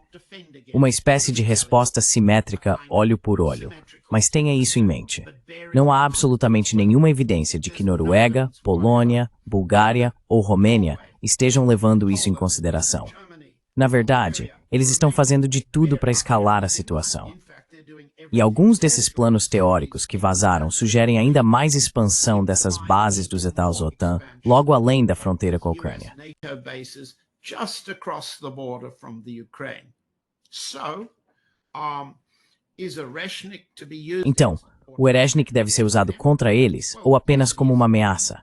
Uma espécie de resposta simétrica, olho por olho. Mas tenha isso em mente. Não há absolutamente nenhuma evidência de que Noruega, Polônia, Bulgária ou Romênia estejam levando isso em consideração. Na verdade, eles estão fazendo de tudo para escalar a situação. E alguns desses planos teóricos que vazaram sugerem ainda mais expansão dessas bases dos Estados-OTAN logo além da fronteira com a Ucrânia. Então, o Ereshnik deve ser usado contra eles ou apenas como uma ameaça?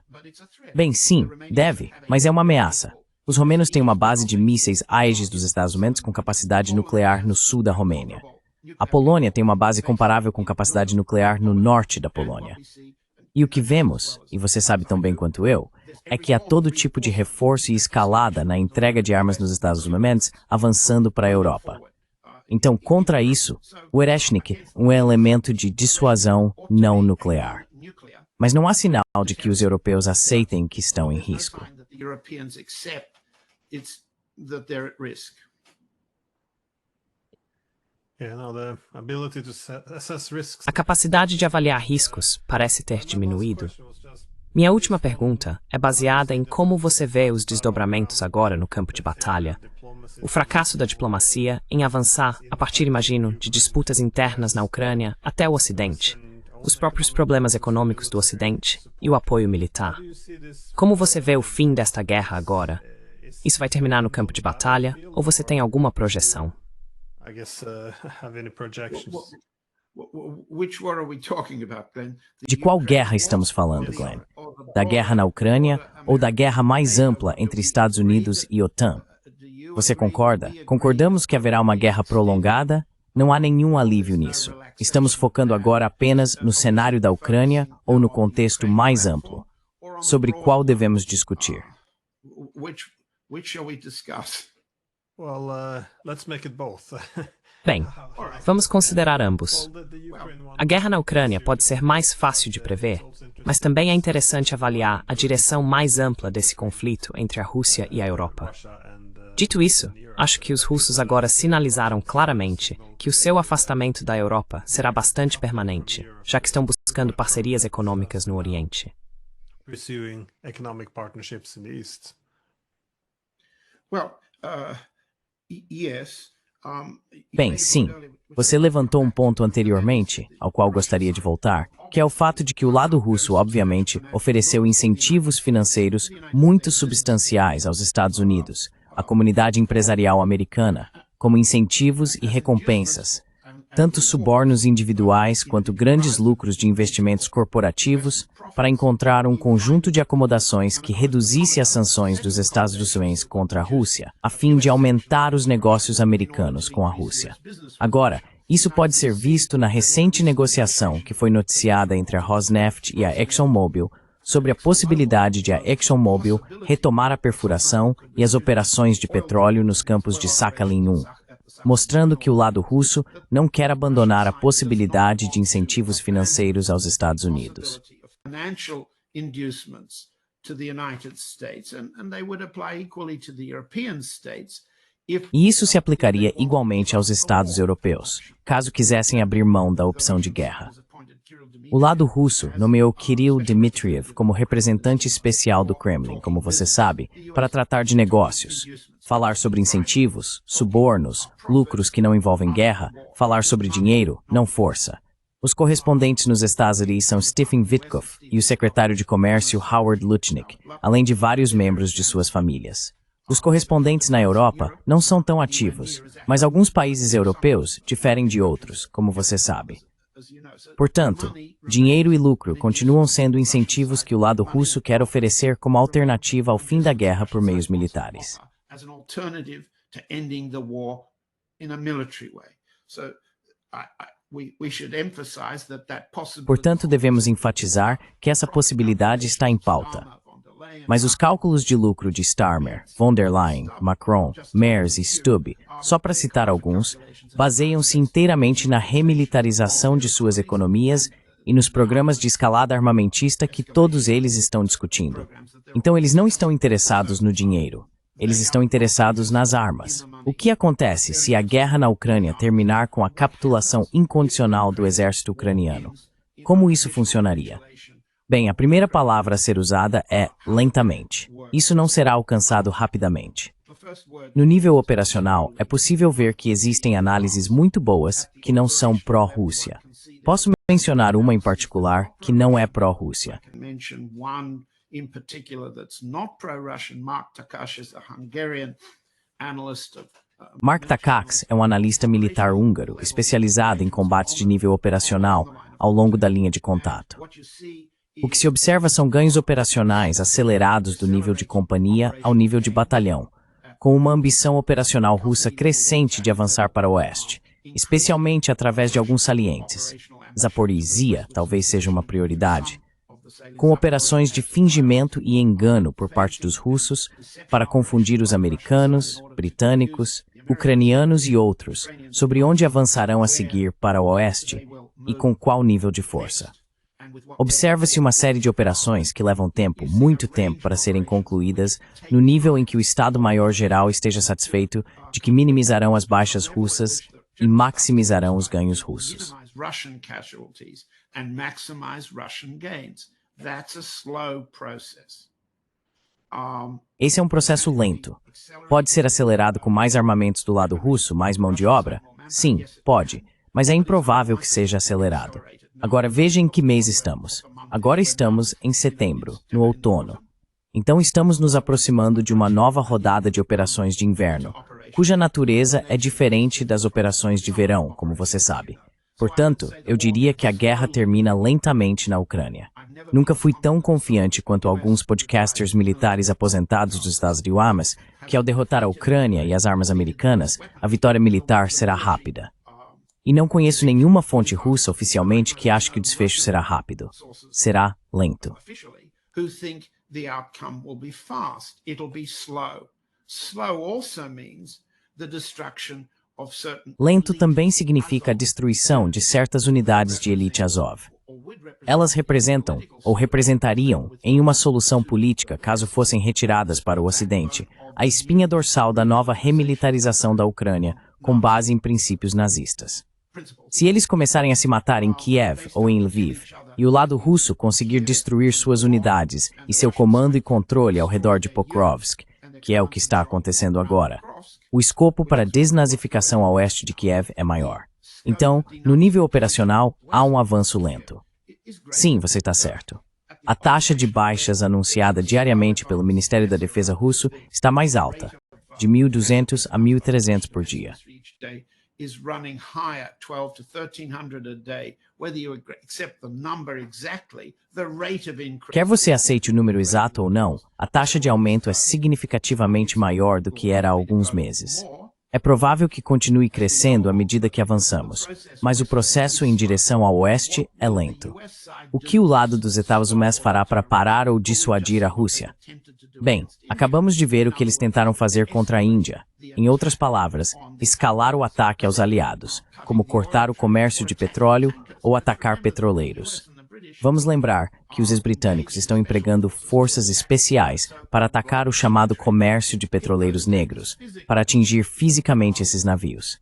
Bem, sim, deve, mas é uma ameaça. Os romenos têm uma base de mísseis Aegis dos Estados Unidos com capacidade nuclear no sul da Romênia. A Polônia tem uma base comparável com capacidade nuclear no norte da Polônia. E o que vemos, e você sabe tão bem quanto eu, é que há todo tipo de reforço e escalada na entrega de armas nos Estados Unidos avançando para a Europa. Então, contra isso, o Ereshnik é um elemento de dissuasão não nuclear. Mas não há sinal de que os europeus aceitem que estão em risco. A capacidade de avaliar riscos parece ter diminuído. Minha última pergunta é baseada em como você vê os desdobramentos agora no campo de batalha. O fracasso da diplomacia em avançar, a partir, imagino, de disputas internas na Ucrânia até o Ocidente. Os próprios problemas econômicos do Ocidente e o apoio militar. Como você vê o fim desta guerra agora? Isso vai terminar no campo de batalha ou você tem alguma projeção? De qual guerra estamos falando, Glenn? Da guerra na Ucrânia ou da guerra mais ampla entre Estados Unidos e OTAN? Você concorda? Concordamos que haverá uma guerra prolongada? Não há nenhum alívio nisso. Estamos focando agora apenas no cenário da Ucrânia ou no contexto mais amplo? Sobre qual devemos discutir? Which shall we discuss? Well, let's make it both. Bem, vamos considerar ambos. A guerra na Ucrânia pode ser mais fácil de prever, mas também é interessante avaliar a direção mais ampla desse conflito entre a Rússia e a Europa. Dito isso, acho que os russos agora sinalizaram claramente que o seu afastamento da Europa será bastante permanente, já que estão buscando parcerias econômicas no Oriente. Pursuing economic partnerships in the East. Well, yes. Bem, sim. Você levantou um ponto anteriormente, ao qual gostaria de voltar, que é o fato de que o lado russo, obviamente, ofereceu incentivos financeiros muito substanciais aos Estados Unidos, à comunidade empresarial americana, como incentivos e recompensas, tanto subornos individuais quanto grandes lucros de investimentos corporativos, para encontrar um conjunto de acomodações que reduzisse as sanções dos Estados Unidos contra a Rússia, a fim de aumentar os negócios americanos com a Rússia. Agora, isso pode ser visto na recente negociação que foi noticiada entre a Rosneft e a ExxonMobil sobre a possibilidade de a ExxonMobil retomar a perfuração e as operações de petróleo nos campos de Sakhalin-1, mostrando que o lado russo não quer abandonar a possibilidade de incentivos financeiros aos Estados Unidos. Financial inducements to the United States, and they would apply equally to the European states. E isso se aplicaria igualmente aos Estados europeus, caso quisessem abrir mão da opção de guerra. O lado russo nomeou Kirill Dmitriev como representante especial do Kremlin, como você sabe, para tratar de negócios, falar sobre incentivos, subornos, lucros que não envolvem guerra, falar sobre dinheiro, não força. Os correspondentes nos Estados Unidos são Stephen Witkoff e o secretário de Comércio Howard Lutnick, além de vários membros de suas famílias. Os correspondentes na Europa não são tão ativos, mas alguns países europeus diferem de outros, como você sabe. Portanto, dinheiro e lucro continuam sendo incentivos que o lado russo quer oferecer como alternativa ao fim da guerra por meios militares. Portanto, devemos enfatizar que essa possibilidade está em pauta. Mas os cálculos de lucro de Starmer, von der Leyen, Macron, Merz e Stubb, só para citar alguns, baseiam-se inteiramente na remilitarização de suas economias e nos programas de escalada armamentista que todos eles estão discutindo. Então eles não estão interessados no dinheiro. Eles estão interessados nas armas. O que acontece se a guerra na Ucrânia terminar com a capitulação incondicional do exército ucraniano? Como isso funcionaria? Bem, a primeira palavra a ser usada é lentamente. Isso não será alcançado rapidamente. No nível operacional, é possível ver que existem análises muito boas que não são pró-Rússia. Posso mencionar uma em particular que não é pró-Rússia. In particular, that's not pro-Russian. Mark Takacs is a Hungarian analyst of Mark Takacs é um analista militar húngaro, especializado em combates de nível operacional ao longo da linha de contato. O que se observa são ganhos operacionais acelerados do nível de companhia ao nível de batalhão, com uma ambição operacional russa crescente de avançar para o oeste, especialmente através de alguns salientes. Zaporizhia talvez seja uma prioridade, com operações de fingimento e engano por parte dos russos para confundir os americanos, britânicos, ucranianos e outros sobre onde avançarão a seguir para o oeste e com qual nível de força. Observa-se uma série de operações que levam tempo, muito tempo, para serem concluídas no nível em que o Estado-Maior-Geral esteja satisfeito de que minimizarão as baixas russas e maximizarão os ganhos russos. Esse é um processo lento. Pode ser acelerado com mais armamentos do lado russo, mais mão de obra? Sim, pode, mas é improvável que seja acelerado. Agora veja em que mês estamos. Agora estamos em setembro, no outono. Então estamos nos aproximando de uma nova rodada de operações de inverno, cuja natureza é diferente das operações de verão, como você sabe. Portanto, eu diria que a guerra termina lentamente na Ucrânia. Nunca fui tão confiante quanto alguns podcasters militares aposentados dos Estados Unidos que ao derrotar a Ucrânia e as armas americanas, a vitória militar será rápida. E não conheço nenhuma fonte russa oficialmente que ache que o desfecho será rápido. Será lento. Who think the outcome will be fast. It'll be slow. Slow also means the destruction of certain. Lento também significa a destruição de certas unidades de elite Azov. Elas representam, ou representariam, em uma solução política, caso fossem retiradas para o Ocidente, a espinha dorsal da nova remilitarização da Ucrânia, com base em princípios nazistas. Se eles começarem a se matar em Kiev ou em Lviv, e o lado russo conseguir destruir suas unidades e seu comando e controle ao redor de Pokrovsk, que é o que está acontecendo agora, o escopo para a desnazificação a oeste de Kiev é maior. Então, no nível operacional, há um avanço lento. Sim, você está certo. A taxa de baixas anunciada diariamente pelo Ministério da Defesa russo está mais alta, de 1.200 a 1.300 por dia. Is running higher, 12 to 1,300 a day. Whether you accept the number exactly, the rate of increase. Quer você aceite o número exato ou não, a taxa de aumento é significativamente maior do que era há alguns meses. É provável que continue crescendo à medida que avançamos, mas o processo em direção ao oeste é lento. O que o lado dos Estados Unidos fará para parar ou dissuadir a Rússia? Bem, acabamos de ver o que eles tentaram fazer contra a Índia. Em outras palavras, escalar o ataque aos aliados, como cortar o comércio de petróleo ou atacar petroleiros. Vamos lembrar que os ex-britânicos estão empregando forças especiais para atacar o chamado comércio de petroleiros negros, para atingir fisicamente esses navios.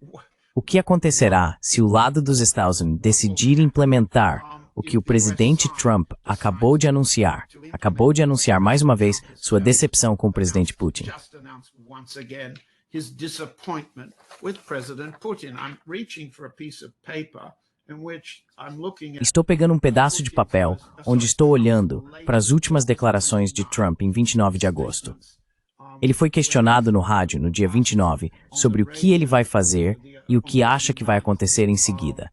O que acontecerá se o lado dos Estados Unidos decidir implementar o que o presidente Trump acabou de anunciar mais uma vez sua decepção com o presidente Putin? His disappointment with President Putin. I'm reaching for a piece of paper in which I'm looking at. Estou pegando um pedaço de papel onde estou olhando para as últimas declarações de Trump em 29 de agosto. Ele foi questionado no rádio no dia 29 sobre o que ele vai fazer e o que acha que vai acontecer em seguida.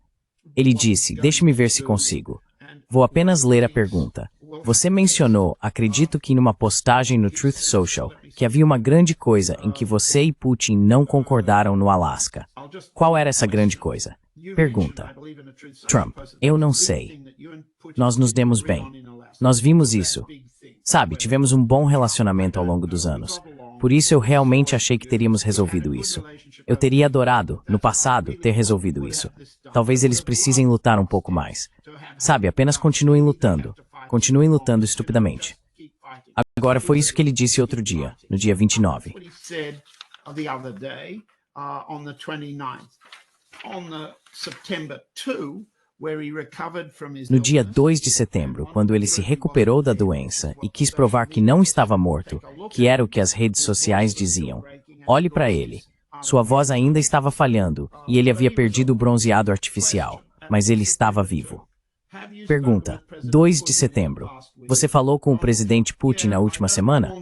Ele disse, deixe-me ver se consigo. Vou apenas ler a pergunta. Você mencionou, acredito que numa postagem no Truth Social, que havia uma grande coisa em que você e Putin não concordaram no Alasca. Qual era essa grande coisa? Pergunta. Trump, eu não sei. Nós nos demos bem. Nós vimos isso. Sabe, tivemos um bom relacionamento ao longo dos anos. Por isso eu realmente achei que teríamos resolvido isso. Eu teria adorado, no passado, ter resolvido isso. Talvez eles precisem lutar um pouco mais. Sabe, apenas continuem lutando. Continuem lutando estupidamente. Agora foi isso que ele disse outro dia, no dia 29. No dia 2 de setembro, quando ele se recuperou da doença e quis provar que não estava morto, que era o que as redes sociais diziam, olhe para ele. Sua voz ainda estava falhando e ele havia perdido o bronzeado artificial, mas ele estava vivo. Pergunta, 2 de setembro. Você falou com o presidente Putin na última semana?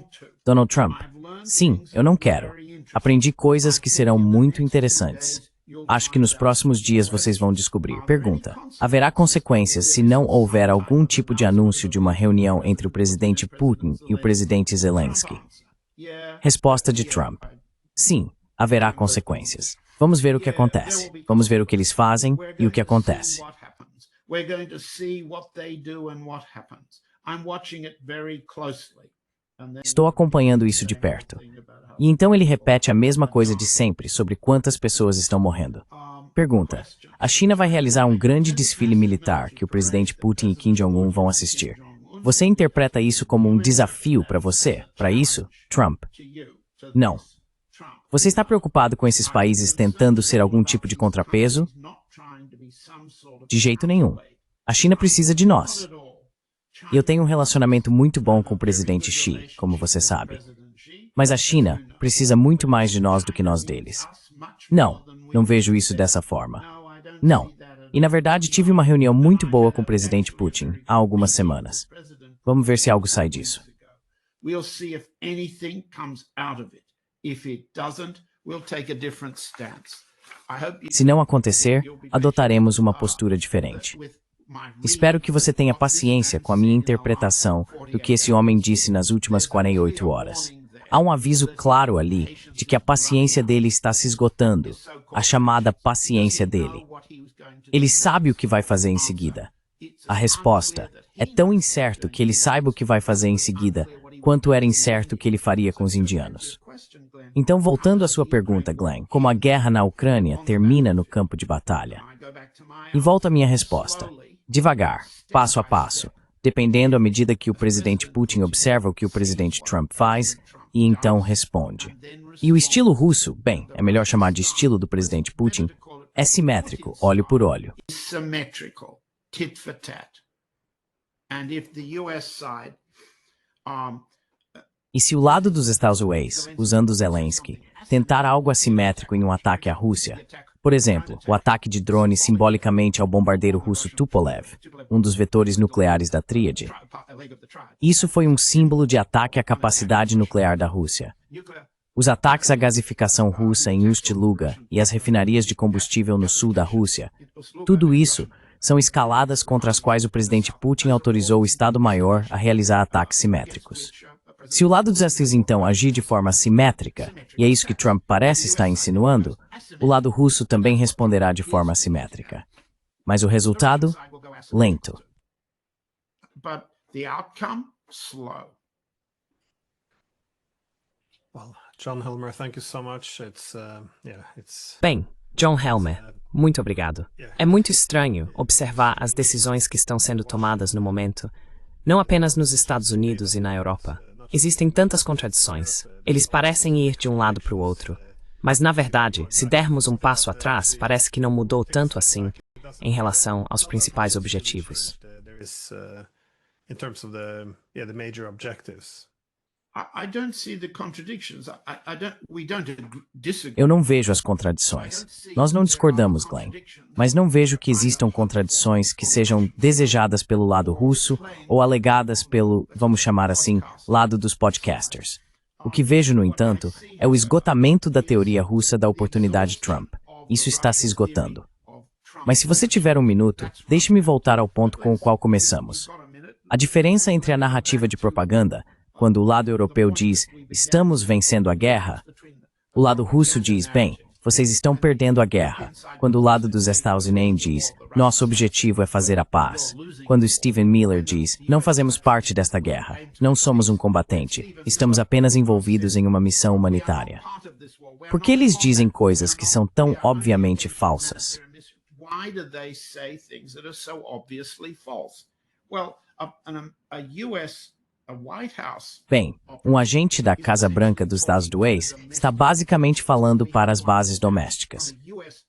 Donald Trump. Sim, eu não quero. Aprendi coisas que serão muito interessantes. Acho que nos próximos dias vocês vão descobrir. Pergunta, haverá consequências se não houver algum tipo de anúncio de uma reunião entre o presidente Putin e o presidente Zelensky? Resposta de Trump. Sim, haverá consequências. Vamos ver o que acontece. Vamos ver o que eles fazem e o que acontece. We're going to see what they do and what happens. I'm watching it very closely. Estou acompanhando isso de perto. E então ele repete a mesma coisa de sempre sobre quantas pessoas estão morrendo. Pergunta, a China vai realizar um grande desfile militar que o presidente Putin e Kim Jong-un vão assistir. Você interpreta isso como um desafio para você? Para isso, Trump? Não. Você está preocupado com esses países tentando ser algum tipo de contrapeso? De jeito nenhum. A China precisa de nós. E eu tenho um relacionamento muito bom com o presidente Xi, como você sabe. Mas a China precisa muito mais de nós do que nós deles. Não, não vejo isso dessa forma. Não. E na verdade tive uma reunião muito boa com o presidente Putin há algumas semanas. Vamos ver se algo sai disso. We'll see if anything comes out of it. If it doesn't, we'll take a different stance. Se não acontecer, adotaremos uma postura diferente. Espero que você tenha paciência com a minha interpretação do que esse homem disse nas últimas 48 horas. Há um aviso claro ali de que a paciência dele está se esgotando, a chamada paciência dele. Ele sabe o que vai fazer em seguida. A resposta é tão incerto que ele saiba o que vai fazer em seguida, quanto era incerto o que ele faria com os indianos. Então, voltando à sua pergunta, Glenn, como a guerra na Ucrânia termina no campo de batalha? E volto à minha resposta. Devagar, passo a passo, dependendo à medida que o presidente Putin observa o que o presidente Trump faz e então responde. E o estilo russo, bem, é melhor chamar de estilo do presidente Putin, é simétrico, olho por olho. Symmetrical, tit for tat. And if the US side E se o lado dos Estados Unidos, usando Zelensky, tentar algo assimétrico em um ataque à Rússia, por exemplo, o ataque de drone simbolicamente ao bombardeiro russo Tupolev, um dos vetores nucleares da tríade, isso foi um símbolo de ataque à capacidade nuclear da Rússia. Os ataques à gasificação russa em Ust-Luga e às refinarias de combustível no sul da Rússia, tudo isso são escaladas contra as quais o presidente Putin autorizou o Estado-Maior a realizar ataques simétricos. Se o lado dos Estados Unidos, então, agir de forma simétrica, e é isso que Trump parece estar insinuando, o lado russo também responderá de forma simétrica. Mas o resultado? Lento. but the outcome, slow. Well, John Helmer, thank you so much. Bem, John Helmer, muito obrigado. É muito estranho observar as decisões que estão sendo tomadas no momento, não apenas nos Estados Unidos e na Europa. Existem tantas contradições. Eles parecem ir de um lado para o outro. Mas, na verdade, se dermos um passo atrás, parece que não mudou tanto assim em relação aos principais objetivos. In terms of the major objectives. I don't see the contradictions. We don't disagree. Eu não vejo as contradições. Nós não discordamos, Glenn. Mas não vejo que existam contradições que sejam desejadas pelo lado russo ou alegadas pelo, vamos chamar assim, lado dos podcasters. O que vejo, no entanto, é o esgotamento da teoria russa da oportunidade Trump. Isso está se esgotando. Mas se você tiver um minuto, deixe-me voltar ao ponto com o qual começamos. A diferença entre a narrativa de propaganda, quando o lado europeu diz, estamos vencendo a guerra, o lado russo diz, bem, vocês estão perdendo a guerra. Quando o lado dos Estados Unidos diz, nosso objetivo é fazer a paz. Quando Stephen Miller diz, não fazemos parte desta guerra, não somos um combatente, estamos apenas envolvidos em uma missão humanitária. Por que eles dizem coisas que são tão obviamente falsas? Why do they say things that are so obviously false? Well, a White House. Bem, um agente da Casa Branca dos Estados Unidos está basicamente falando para as bases domésticas.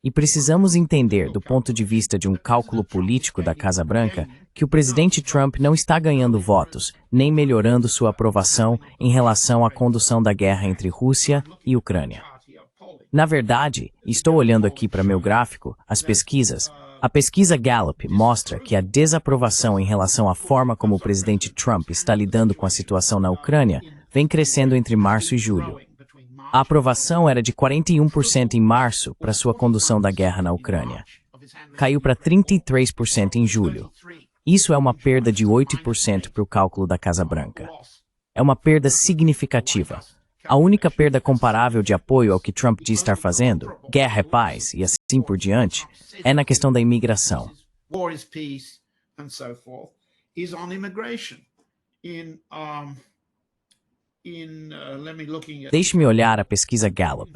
E precisamos entender, do ponto de vista de um cálculo político da Casa Branca, que o presidente Trump não está ganhando votos, nem melhorando sua aprovação em relação à condução da guerra entre Rússia e Ucrânia. Na verdade, estou olhando aqui para meu gráfico, as pesquisas. A pesquisa Gallup mostra que a desaprovação em relação à forma como o presidente Trump está lidando com a situação na Ucrânia vem crescendo entre março e julho. A aprovação era de 41% em março para sua condução da guerra na Ucrânia. Caiu para 33% em julho. Isso é uma perda de 8% para o cálculo da Casa Branca. É uma perda significativa. A única perda comparável de apoio ao que Trump diz estar fazendo, guerra é paz e assim por diante, é na questão da imigração. War is peace and so forth, is on immigration. Deixe-me olhar a pesquisa Gallup.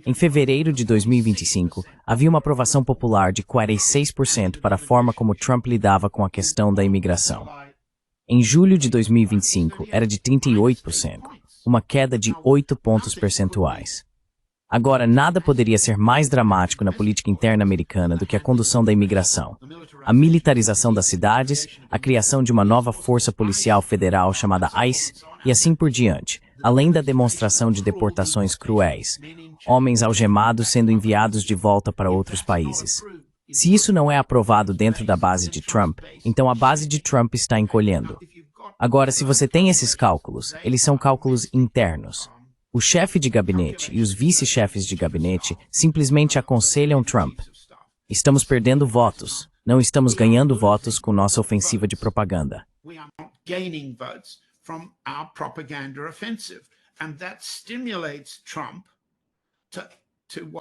Em fevereiro de 2025, havia uma aprovação popular de 46% para a forma como Trump lidava com a questão da imigração. Em julho de 2025, era de 38%, uma queda de 8 pontos percentuais. Agora, nada poderia ser mais dramático na política interna americana do que a condução da imigração, a militarização das cidades, a criação de uma nova força policial federal chamada ICE e assim por diante, além da demonstração de deportações cruéis, homens algemados sendo enviados de volta para outros países. Se isso não é aprovado dentro da base de Trump, então a base de Trump está encolhendo. Agora, se você tem esses cálculos, eles são cálculos internos. O chefe de gabinete e os vice-chefes de gabinete simplesmente aconselham Trump. Estamos perdendo votos, não estamos ganhando votos com nossa ofensiva de propaganda. And that stimulates Trump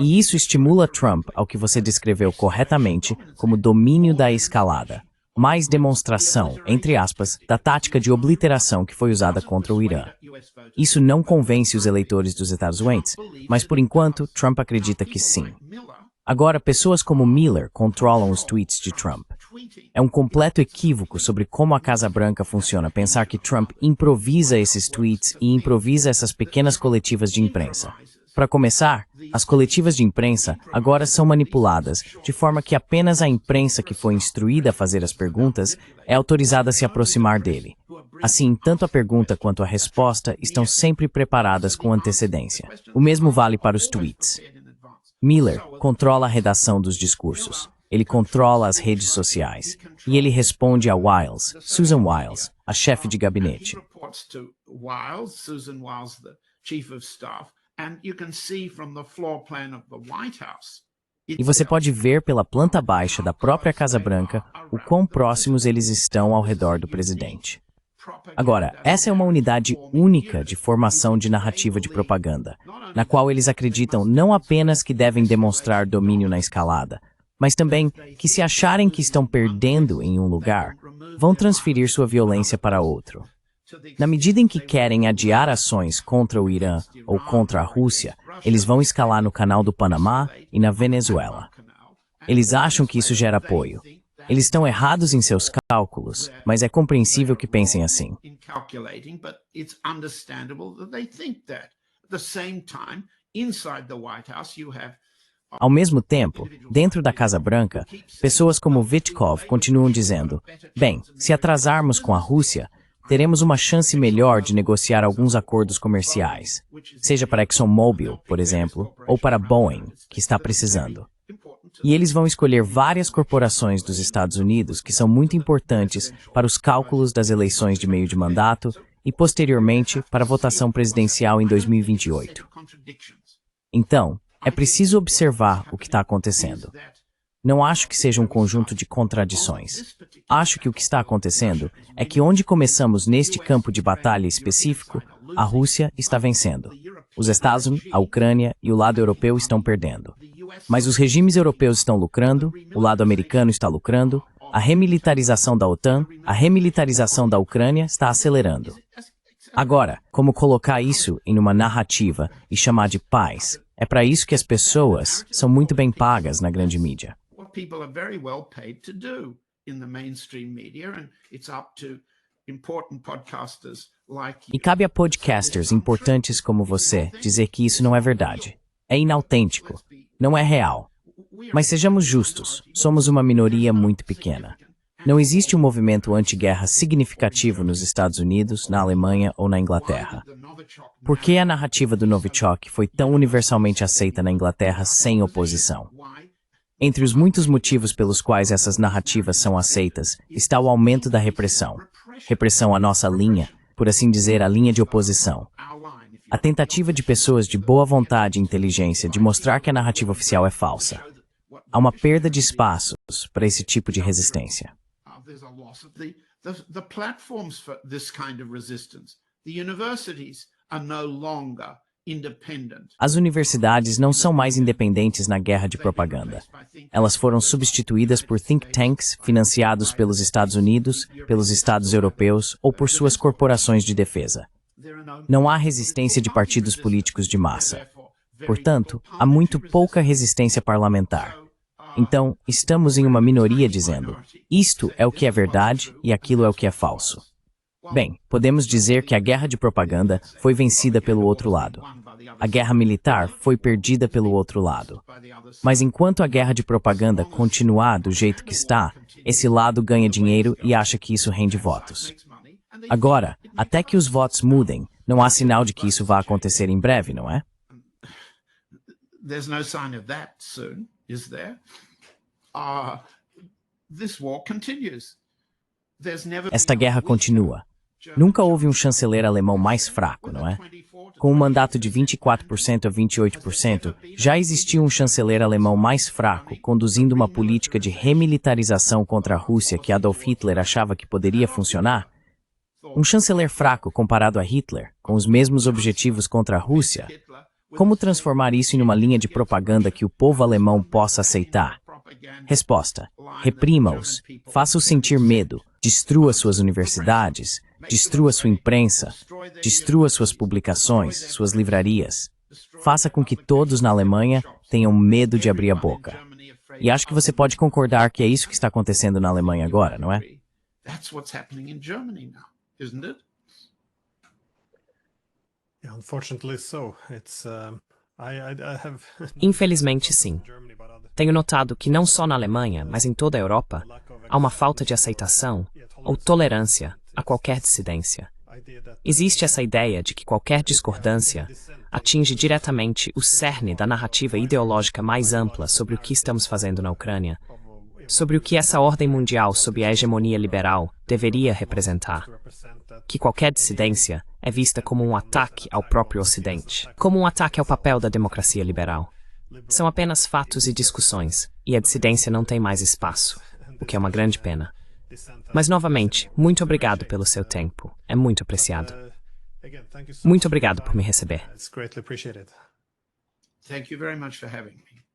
E isso estimula Trump ao que você descreveu corretamente como domínio da escalada, mais demonstração, entre aspas, da tática de obliteração que foi usada contra o Irã. Isso não convence os eleitores dos Estados Unidos, mas por enquanto Trump acredita que sim. Agora, pessoas como Miller controlam os tweets de Trump. É um completo equívoco sobre como a Casa Branca funciona pensar que Trump improvisa esses tweets e improvisa essas pequenas coletivas de imprensa. Para começar, as coletivas de imprensa agora são manipuladas, de forma que apenas a imprensa que foi instruída a fazer as perguntas é autorizada a se aproximar dele. Assim, tanto a pergunta quanto a resposta estão sempre preparadas com antecedência. O mesmo vale para os tweets. Miller controla a redação dos discursos. Ele controla as redes sociais. E ele responde a Wiles, Susan Wiles, a chefe de gabinete. E você pode ver pela planta baixa da própria Casa Branca o quão próximos eles estão ao redor do presidente. Agora, essa é uma unidade única de formação de narrativa de propaganda, na qual eles acreditam não apenas que devem demonstrar domínio na escalada, mas também que se acharem que estão perdendo em um lugar, vão transferir sua violência para outro. Na medida em que querem adiar ações contra o Irã ou contra a Rússia, eles vão escalar no Canal do Panamá e na Venezuela. Eles acham que isso gera apoio. Eles estão errados em seus cálculos, mas é compreensível que pensem assim. Ao mesmo tempo, dentro da Casa Branca, pessoas como Vitkov continuam dizendo: bem, se atrasarmos com a Rússia, teremos uma chance melhor de negociar alguns acordos comerciais, seja para ExxonMobil, por exemplo, ou para Boeing, que está precisando. E eles vão escolher várias corporações dos Estados Unidos que são muito importantes para os cálculos das eleições de meio de mandato e, posteriormente, para a votação presidencial em 2028. Então, é preciso observar o que está acontecendo. Não acho que seja um conjunto de contradições. Acho que o que está acontecendo é que onde começamos neste campo de batalha específico, a Rússia está vencendo. Os Estados Unidos, a Ucrânia e o lado europeu estão perdendo. Mas os regimes europeus estão lucrando, o lado americano está lucrando, a remilitarização da OTAN, a remilitarização da Ucrânia está acelerando. Agora, como colocar isso em uma narrativa e chamar de paz? É para isso que as pessoas são muito bem pagas na grande mídia. E cabe a podcasters importantes como você dizer que isso não é verdade. É inautêntico. Não é real. Mas sejamos justos, somos uma minoria muito pequena. Não existe um movimento anti-guerra significativo nos Estados Unidos, na Alemanha ou na Inglaterra. Por que a narrativa do Novichok foi tão universalmente aceita na Inglaterra sem oposição? Entre os muitos motivos pelos quais essas narrativas são aceitas, está o aumento da repressão. Repressão à nossa linha, por assim dizer, a linha de oposição. A tentativa de pessoas de boa vontade e inteligência de mostrar que a narrativa oficial é falsa. Há uma perda de espaços para esse tipo de resistência. As universidades não são mais independentes na guerra de propaganda. Elas foram substituídas por think tanks financiados pelos Estados Unidos, pelos Estados europeus ou por suas corporações de defesa. Não há resistência de partidos políticos de massa. Portanto, há muito pouca resistência parlamentar. Então, estamos em uma minoria dizendo, isto é o que é verdade e aquilo é o que é falso. Bem, podemos dizer que a guerra de propaganda foi vencida pelo outro lado. A guerra militar foi perdida pelo outro lado. Mas enquanto a guerra de propaganda continuar do jeito que está, esse lado ganha dinheiro e acha que isso rende votos. Agora, até que os votos mudem, não há sinal de que isso vá acontecer em breve, não é? Esta guerra continua. Nunca houve um chanceler alemão mais fraco, não é? Com um mandato de 24% a 28%, já existiu um chanceler alemão mais fraco, conduzindo uma política de remilitarização contra a Rússia que Adolf Hitler achava que poderia funcionar? Um chanceler fraco comparado a Hitler, com os mesmos objetivos contra a Rússia? Como transformar isso em uma linha de propaganda que o povo alemão possa aceitar? Resposta: reprima-os, faça-os sentir medo, destrua suas universidades, destrua sua imprensa, destrua suas publicações, suas livrarias. Faça com que todos na Alemanha tenham medo de abrir a boca. E acho que você pode concordar que é isso que está acontecendo na Alemanha agora, não é? That's what's happening in Germany now, isn't it? Yeah, unfortunately so. I have Infelizmente, sim. Tenho notado que não só na Alemanha, mas em toda a Europa, há uma falta de aceitação ou tolerância a qualquer dissidência. Existe essa ideia de que qualquer discordância atinge diretamente o cerne da narrativa ideológica mais ampla sobre o que estamos fazendo na Ucrânia, sobre o que essa ordem mundial sob a hegemonia liberal deveria representar. Que qualquer dissidência é vista como um ataque ao próprio Ocidente, como um ataque ao papel da democracia liberal. São apenas fatos e discussões, e a dissidência não tem mais espaço, o que é uma grande pena. Mas, novamente, muito obrigado pelo seu tempo. É muito apreciado. Muito obrigado por me receber. It's greatly appreciated. Thank you very much for having me.